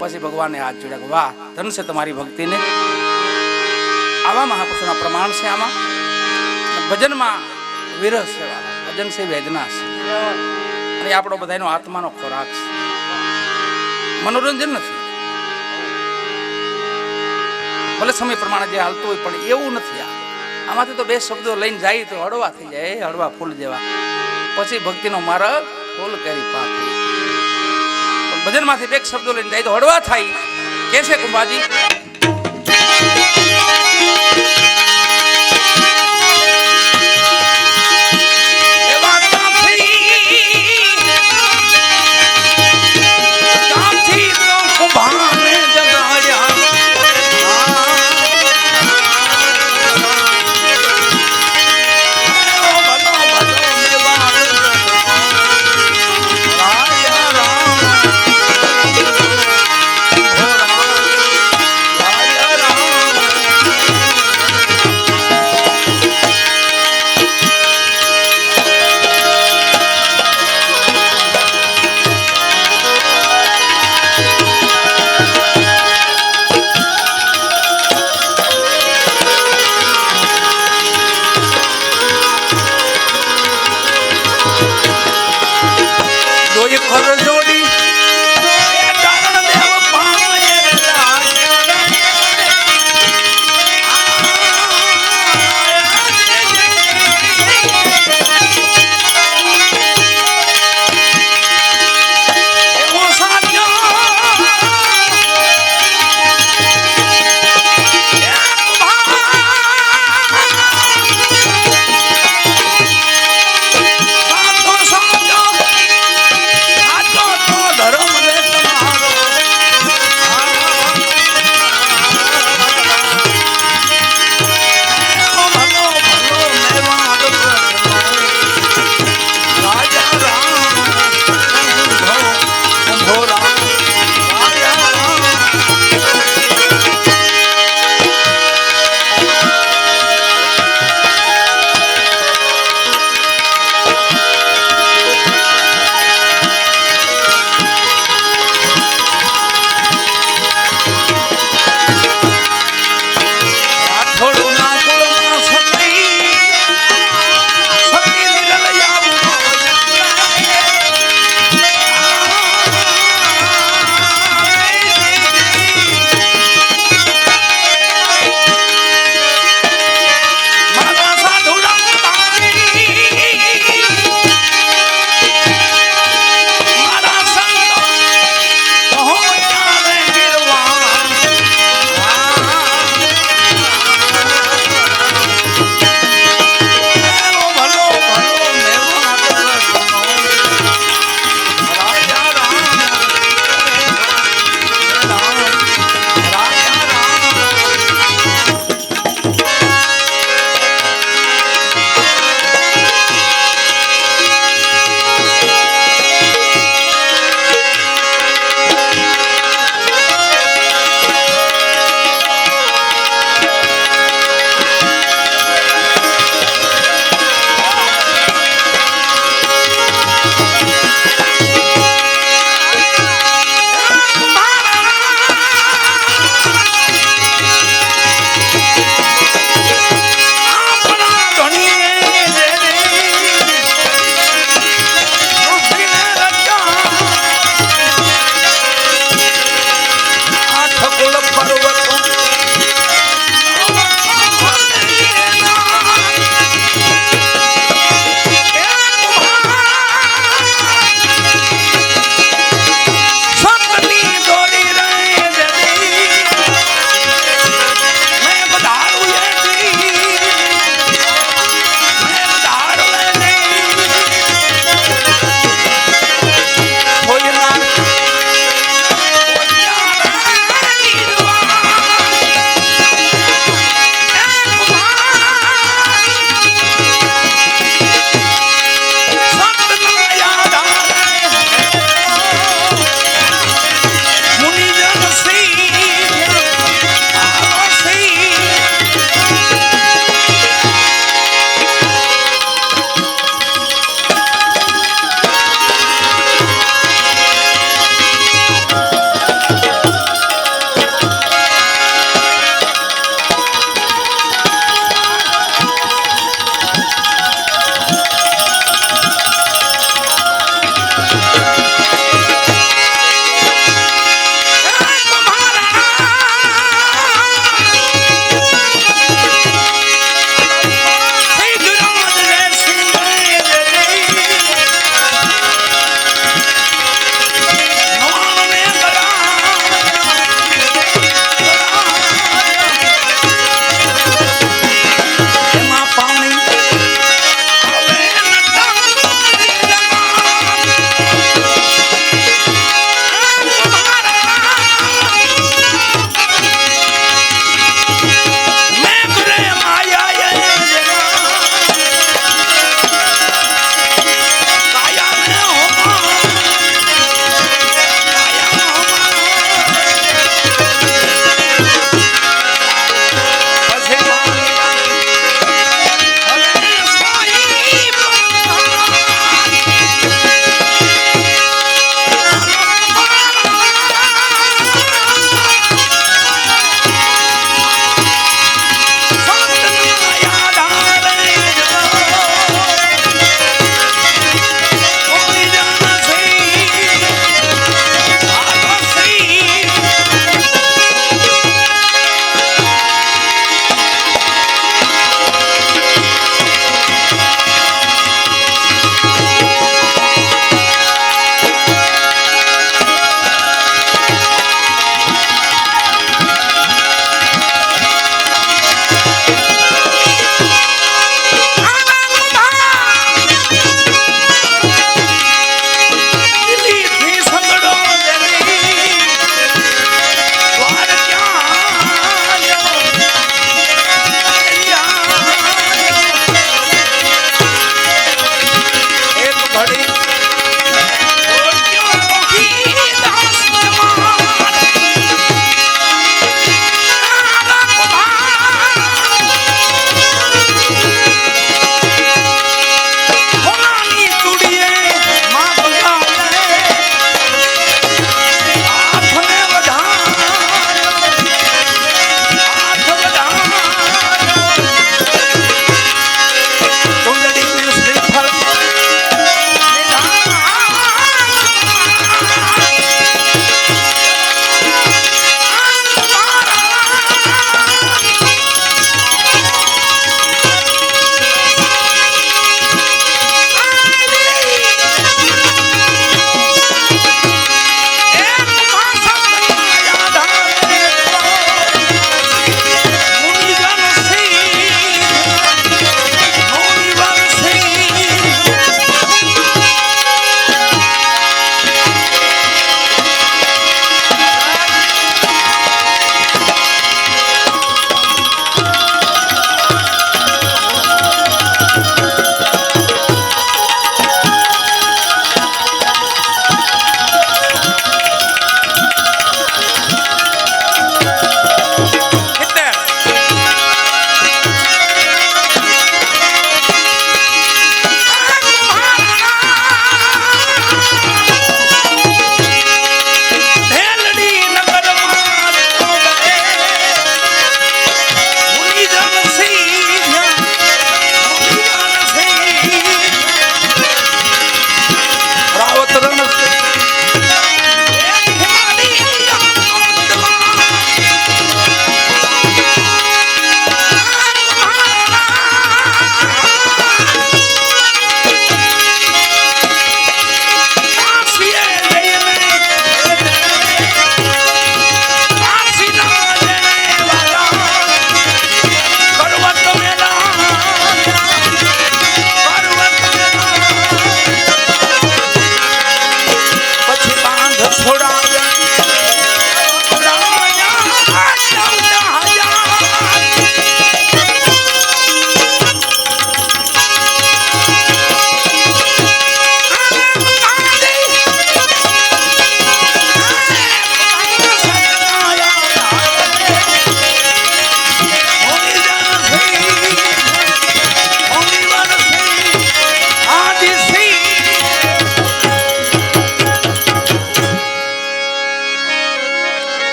પછી ભગવાને હાથ જોડ્યા કે વાહ ધન છે તમારી ભક્તિને. આવા મહાપુરુષોના પ્રમાણ છે. આમાં ભજનમાં વિરહ છે વાલા, ભજન છે વેદના છે. અને આપણો બધાનો આત્માનો ખોરાક છે, મનોરંજન નથી. ભલે સમય પ્રમાણે જે હાલતું હોય પણ એવું નથી. આમાંથી તો બે શબ્દો લઈને જાય તો હળવા થઈ જાય, હળવા ફૂલ જેવા. પછી ભક્તિનો માર્ગ ફૂલ કરી પાક. પણ ભજનમાંથી બે શબ્દો લઈને જાય તો હળવા થાય. કે છે કુંભાજી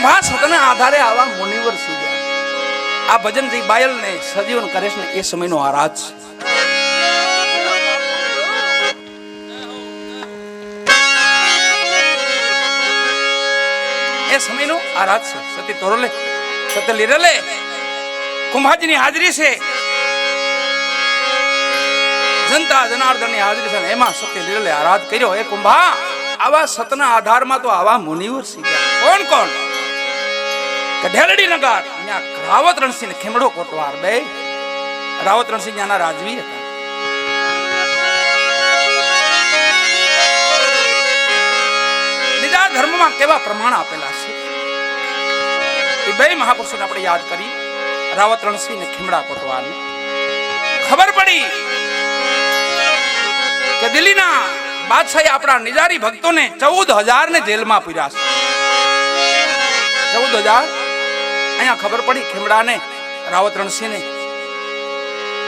કુંભા સતના આધારે આવા મુનિવર સુજ્યા. આ ભજન જે બાયલ ને સજીવન કરે છે ને એ સમયનો આ રાજ છે. એ સમયનો આ રાજ છે. સતી તોરલે સત્ય લીરલે કુંભાજીની હાજરી છે, જનતા જનાર્દનની હાજરી છે, એમાં સત્ય લીરલે આરાધ કર્યો. એ કુંભા આવા સતના આધારમાં તો આવા મુનિવર સીધા કોણ કોણ કે ઢેલડી નગર ત્યાં રાવત રણસિંહ ને ખેમડો કોટવાર બે રાવત રણસિંહ ત્યાંના રાજવી હતા. બીજા ધર્મમાં કેવા પ્રમાણ આપેલા છે એ બે મહાપુરુષોને આપણે યાદ કરી. રાવત રણસિંહ ને ખેમડા કોટવાર ખબર પડી કે દિલ્હીના બાદશાહે આપણા નિજારી ભક્તોને 14,000 ને જેલમાં પૂર્યા છે. 14,000 અહીંયા ખબર પડી ખેમડાને રાવત રણસિંહને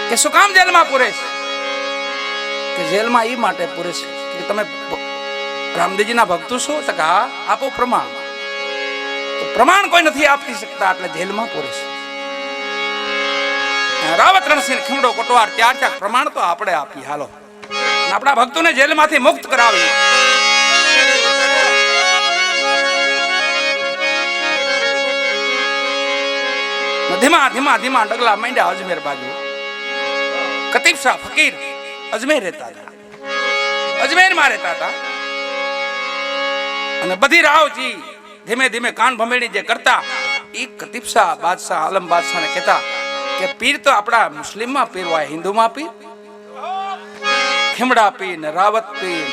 કે શું કામ જેલમાં પૂરે છે? કે જેલમાં એ માટે પૂરે છે કે તમે રામદેવજીના ભક્તો છો? તો હા આપો પ્રમાણ. તો પ્રમાણ કોઈ નથી આપી શકતા એટલે જેલમાં પૂરે છે. રાવત રણસિંહ ખેમડો કોટવાર ચાર પ્રમાણ તો આપણે આપી હાલો આપણા ભક્તોને જેલમાંથી મુક્ત કરાવી. ધીમા ધીમા ધીમા ડગલા માંડ્યા અજમેર બાજુ. કતીબ શાહ ફકીર અજમેર રહેતા હતા, અજમેરમાં રહેતા હતા. અને બધી રાવજી ધીમે ધીમે કાન ભંભેણી જે કરતા એ કતીબ શાહ બાદશાહ આલમ બાદશાહને કહેતા કે પીર તો આપણા મુસ્લિમમાં પીર હોય, હિન્દુમાં પીર ખેમડા પીર ને રાવત પીર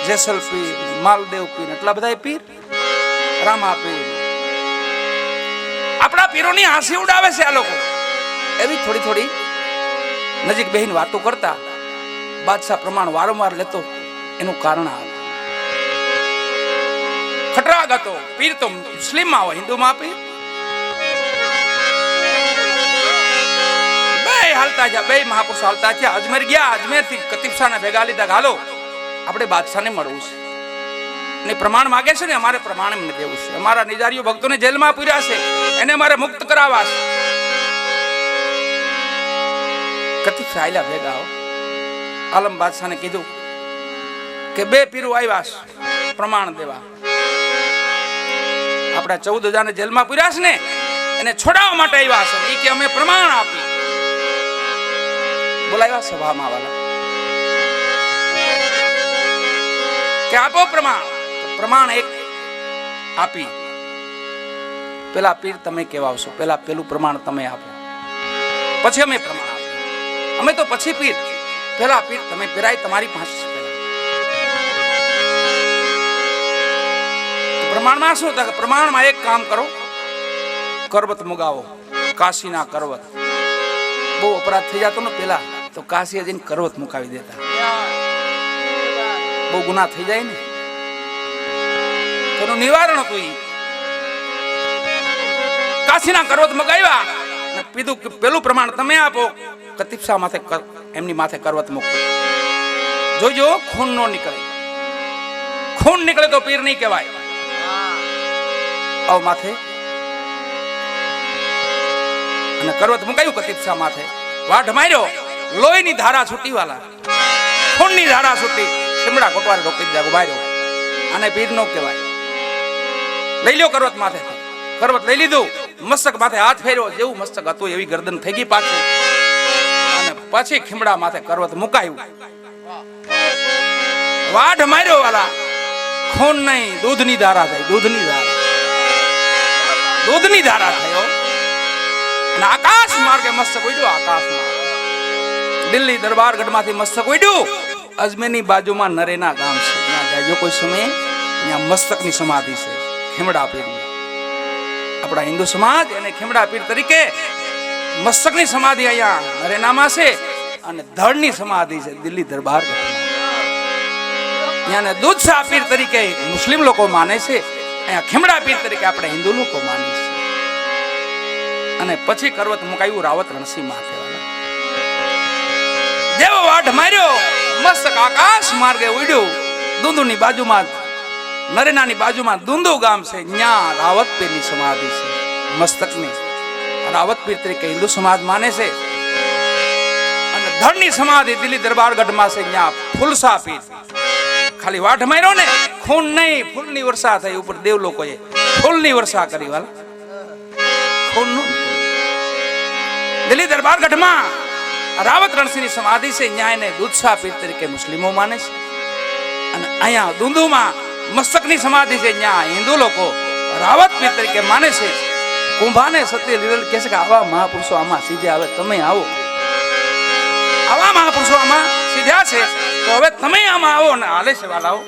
જેસલ પીર માલદેવ પીર એટલા બધા પીર રામા પીર આપણા પીરોની હાંસી ઉડાવે છે આ લોકો. એવી થોડી થોડી નજીક બેહીને વાતો કરતા. બાદશાહ પ્રમાણ વારંવાર લેતો એનું કારણ આ ખટરાગ હતો. પીર તો મુસ્લિમમાં હોય, હિન્દુમાં પીર. હાલતા ગયા બે મહાપુરુષ હાલતા થયા અજમેર ગયા. અજમેર થી કતીબ શાહ ને ભેગા લીધા. હાલો આપણે બાદશાહ ને મળવું છે ને પ્રમાણ માંગે છે ને અમારે પ્રમાણ એમને દેવું છે. અમારા નિજારીઓ ભક્તોને જેલમાં પૂર્યા છે એને અમારે મુક્ત કરાવવા છે. કતીબ શાહ આલ્યા ભેગા. આલમ બાદશાહ ને કીધું કે બે પીરો આવ્યા છે પ્રમાણ દેવા. આપણા 14,000 ને જેલમાં પૂર્યા છે ને એને છોડાવવા માટે આવ્યા છે. એ કે અમે પ્રમાણ આપી. બોલાવ્યા સભામાં વાલા કે આપો પ્રમાણ. પ્રમાણ એક આપી. પેલા પીર તમે કેવા આવશો? પેલા પેલું પ્રમાણ તમે આપો પછી અમે પ્રમાણ આપો. અમે તો પછી પીર. પેલા પીર તમે પીરાય તમારી પાસે. પ્રમાણમાં શું થાય? પ્રમાણમાં એક કામ કરો, કરવત મુગાવો. કાશીના કરવત બહુ અપરાધ થઈ જતો ને પેલા તો કાશી જઈને કરવત મુકાવી દેતા. બહુ ગુના થઈ જાય ને એનું નિવારણ હતું. કાશીના કરવત મગાવ્યા અને કીધું કે પેલું પ્રમાણ તમે આપો. કતીબ શાહ માથે એમની માથે કરવત મૂકો. જોજો ખૂન નો નીકળે. ખૂન નીકળે તો પીર નહીં કહેવાય. આવ માથે અને કરવત મુકાયું કતીબ શાહ માથે. વાઢ માર્યો, લોહીની ધારા છૂટી વાલા, ખૂનની ધારા છૂટી. ખેમડા કોટવારે રોકી દીધા, ઉભાર્યો. આને પીર નો કહેવાય. લઈ લ્યો કરવત માથે. કરવત લઈ લીધું. મસ્તક માથે હાથ ફેર્યો. જેવું મસ્તક હતું એવી ગરદન થઈ ગઈ પાછી. અને પછી ખેમડા માથે કરવત મુકાયું. વાઢ માર્યો વાલા. ખૂન નહીં, દૂધની ધારા થઈ. દૂધની ધારા, દૂધની ધારા થયો. અને આકાશ માર્ગે મસ્તક ઉડ્યું. આકાશ માર્ગે દિલ્હી દરબારગઢમાંથી મસ્તક ઉડ્યું. અજમેરની બાજુમાં નરેના ગામ છે. ત્યાં જાજો કોઈ સમયે. ત્યાં મસ્તકની સમાધિ છે ખેમડા પીરની. આપણા હિન્દુ સમાજ એને ખેમડા પીર તરીકે મસ્તકની સમાધિ અહીંયા નરેનામાં છે અને ધડની સમાધિ છે દિલ્હી દરબાર. ત્યાં દૂધ શાહ પીર તરીકે મુસ્લિમ લોકો માને છે. અહીંયા ખેમડા પીર તરીકે આપણે હિન્દુ લોકો માનીએ છીએ. અને પછી કરવત મુકાયું રાવત રણસિંહ માથે. જેવો વાઢ માર્યો મસ્તક આકાશ માર્ગે ઉડ્યું. દૂધની બાજુમાં નરેનાની બાજુમાં દુંદુ ગામ છે, ત્યાં રાવત પીરની સમાધિ છે, મસ્તકની. રાવત પીર તરીકે હિન્દુ સમાજ માને છે. અને ધરની સમાધિ દિલ્હી દરબારગઢમાં છે, ત્યાં ફૂલસા પીર. ખાલી વાઢ માર્યો ને, ખૂન નહીં, ફૂલની વર્ષા થઈ ઉપર દેવલોકોએ ફૂલની વર્ષા કરી. વાલા ખૂનનું દિલ્હી દરબારગઢમાં રાવત રણસિંહની સમાધિ છે, ત્યાં એને દૂધસા પીર તરીકે મુસ્લિમો માને છે. અને અહીંયા દુંદુમાં મસ્તકની સમાધિ છે, ત્યાં હિન્દુ લોકો રાવત પીર તરીકે માને છે. કુંભાને સત્ય લીલ કહે છે કે આવા મહાપુરુષો આમાં સીધા, હવે તમે આવો. આવા મહાપુરુષો આમાં સીધા છે, તો હવે તમે આમાં આવો ને હાલે છે વાલાઓ.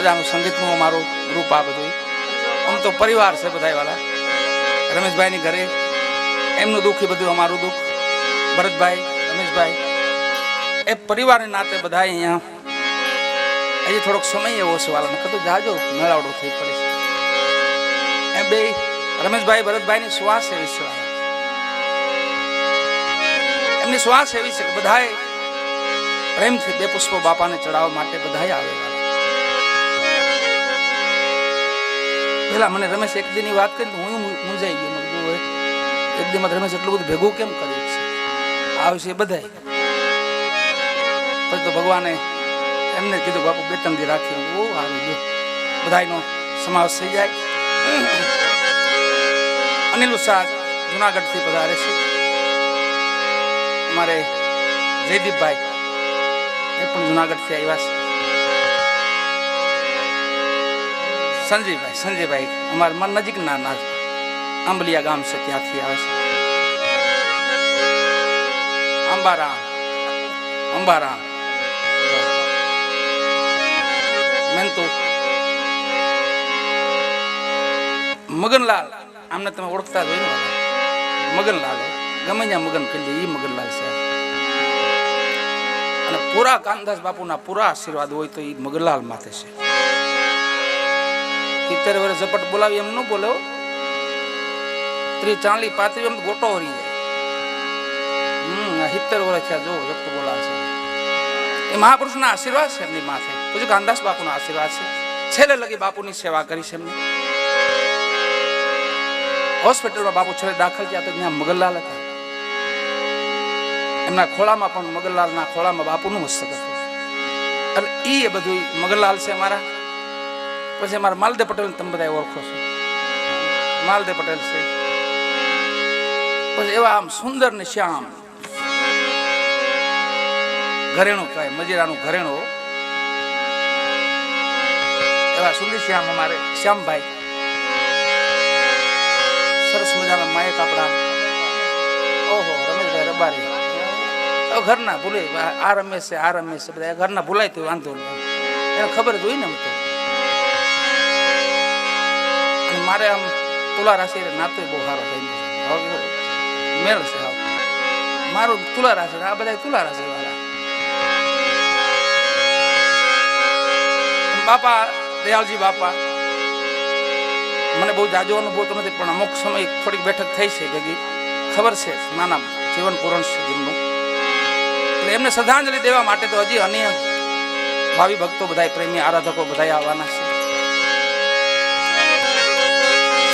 મજાનું સંગીતનું અમારું ગ્રુપ આ બધું. આમ તો પરિવાર છે બધા વાળા. રમેશભાઈની ઘરે એમનું દુઃખ એ બધું અમારું દુઃખ. ભરતભાઈ, રમેશભાઈ એ પરિવારના નાતે બધા અહીંયા. હજી થોડોક સમય એવો છે વાળાને કતો જાજો મેળાવડો થઈ પડે છે. એમ બે રમેશભાઈ ભરતભાઈની શ્વાસ એવી છે, એમની શ્વાસ એવી છે કે બધાએ પ્રેમથી બે પુષ્પો બાપાને ચડાવવા માટે બધાએ આવે. પેલા મને રમેશ એક દિનની વાત કરી હું મૂંઝાઈ ગયો. એક દિનમાં રમેશ એટલું બધું ભેગું કેમ કર્યું છે આ વિશે બધાય. પછી તો ભગવાને એમને કીધું બાપુ બે ત્રણ દી રાખી. બહુ સારું ગયું, બધાનો સમાવેશ થઈ જાય. અનિલ ઉષા જુનાગઢથી પધારે છે. અમારે જયદીપભાઈ એ પણ જુનાગઢથી આવ્યા છે. સંજયભાઈ અમારા નજીકના આંબલિયા ગામ છે, ત્યાંથી આવે છે. અંબારામ મેં તો મગનલાલ, આમને તમે ઓળખતા જ હોય ને. મગનલાલ ગમે ત્યાં મગન કરી દે, એ મગનલાલ છે. અને પૂરા કાનદાસ બાપુના પૂરા આશીર્વાદ હોય તો એ મગનલાલ માથે છે. 70 વર્ષ ઝપટ બોલાવી એમ ન બોલો. 30 40 35 એમ ગોટો વળી જાય. 70 વર્ષ થયા જો ઝપટ બોલાવે છે. એ મહાપુરુષના આશીર્વાદ છે એમની માથે. પછી કાનદાસ બાપુના આશીર્વાદ છે. છેલ્લે લગી બાપુની સેવા કરી છે એમને. હોસ્પિટલમાં બાપુ છેલ્લે દાખલ થયા તો ત્યાં મગનલાલ હતા. એમના ખોળામાં પણ મગનલાલના ખોળામાં બાપુનું મસ્તક હતું. અને એ બધું મગનલાલ છે મારા. પછી અમારા માલદેવ પટેલ તમે બધા ઓળખો છો. માલદેવ પટેલ છે. પછી એવા આમ સુંદર ને શ્યામ ઘરેણું કહેવાય, મજીરાનું ઘરેણું. એવા સુંદર શ્યામ અમારે શ્યામભાઈ. સરસ મજાના માયે કાપડા. ઓહો રમેશભાઈ રબારી. ઘરના ભૂલે આ રમેશ છે, આ રમેશ છે, બધા ઘરના ભૂલાય તો વાંધો નહીં. એને ખબર જ હોય ને. મારે આમ તુલા રાશિ નાતો બહુ સારો થઈ મેળ છે. મારું તુલા રાશિ, આ બધા તુલા રાશિ વાળા. બાપા દયાલજી બાપા મને બહુ જાજો અનુભવ તો નથી, પણ અમુક સમય થોડીક બેઠક થઈ છે ભેગી. ખબર છે નાના જીવન પૂરણ છે જેમનું. એટલે એમને શ્રદ્ધાંજલિ દેવા માટે તો હજી અન્ય ભાવિ ભક્તો બધા, પ્રેમી આરાધકો બધા આવવાના છે.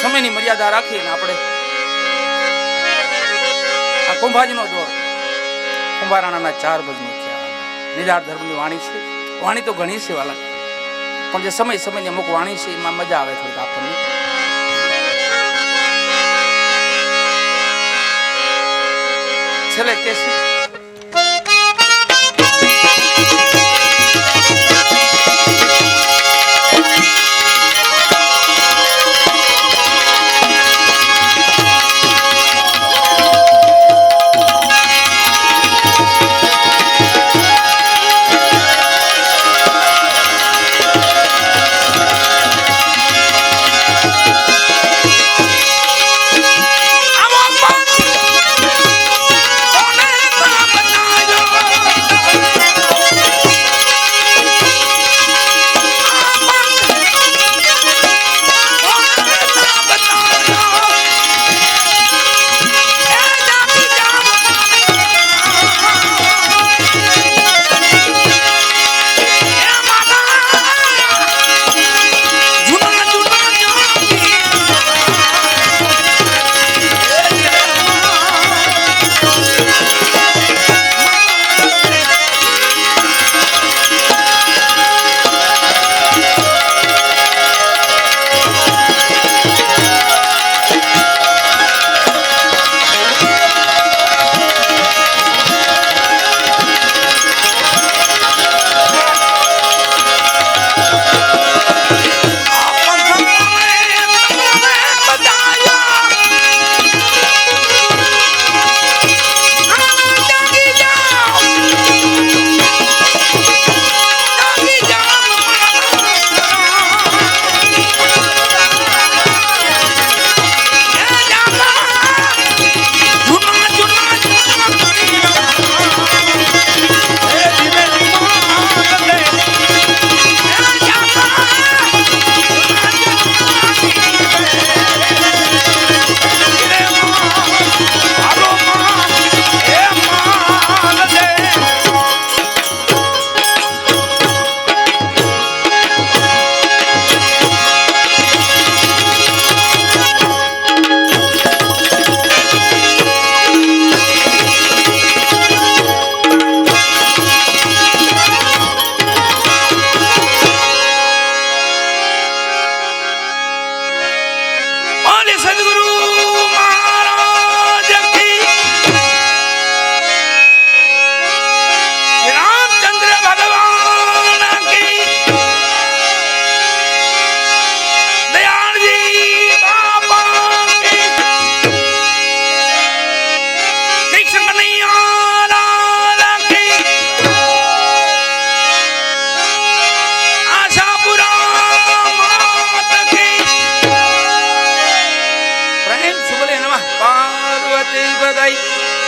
સમયની મર્યાદા રાખીને આપણે આ કુંભાજીનો દોર કુંભારાણાના 4 ભજનો થયા. નિરાર ધર્મની વાણી છે. વાણી તો ઘણી છે વાલા, પણ જે સમયની અમુક વાણી છે એમાં મજા આવે થોડીક આપણને. છેલ્લે કે છે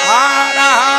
હારા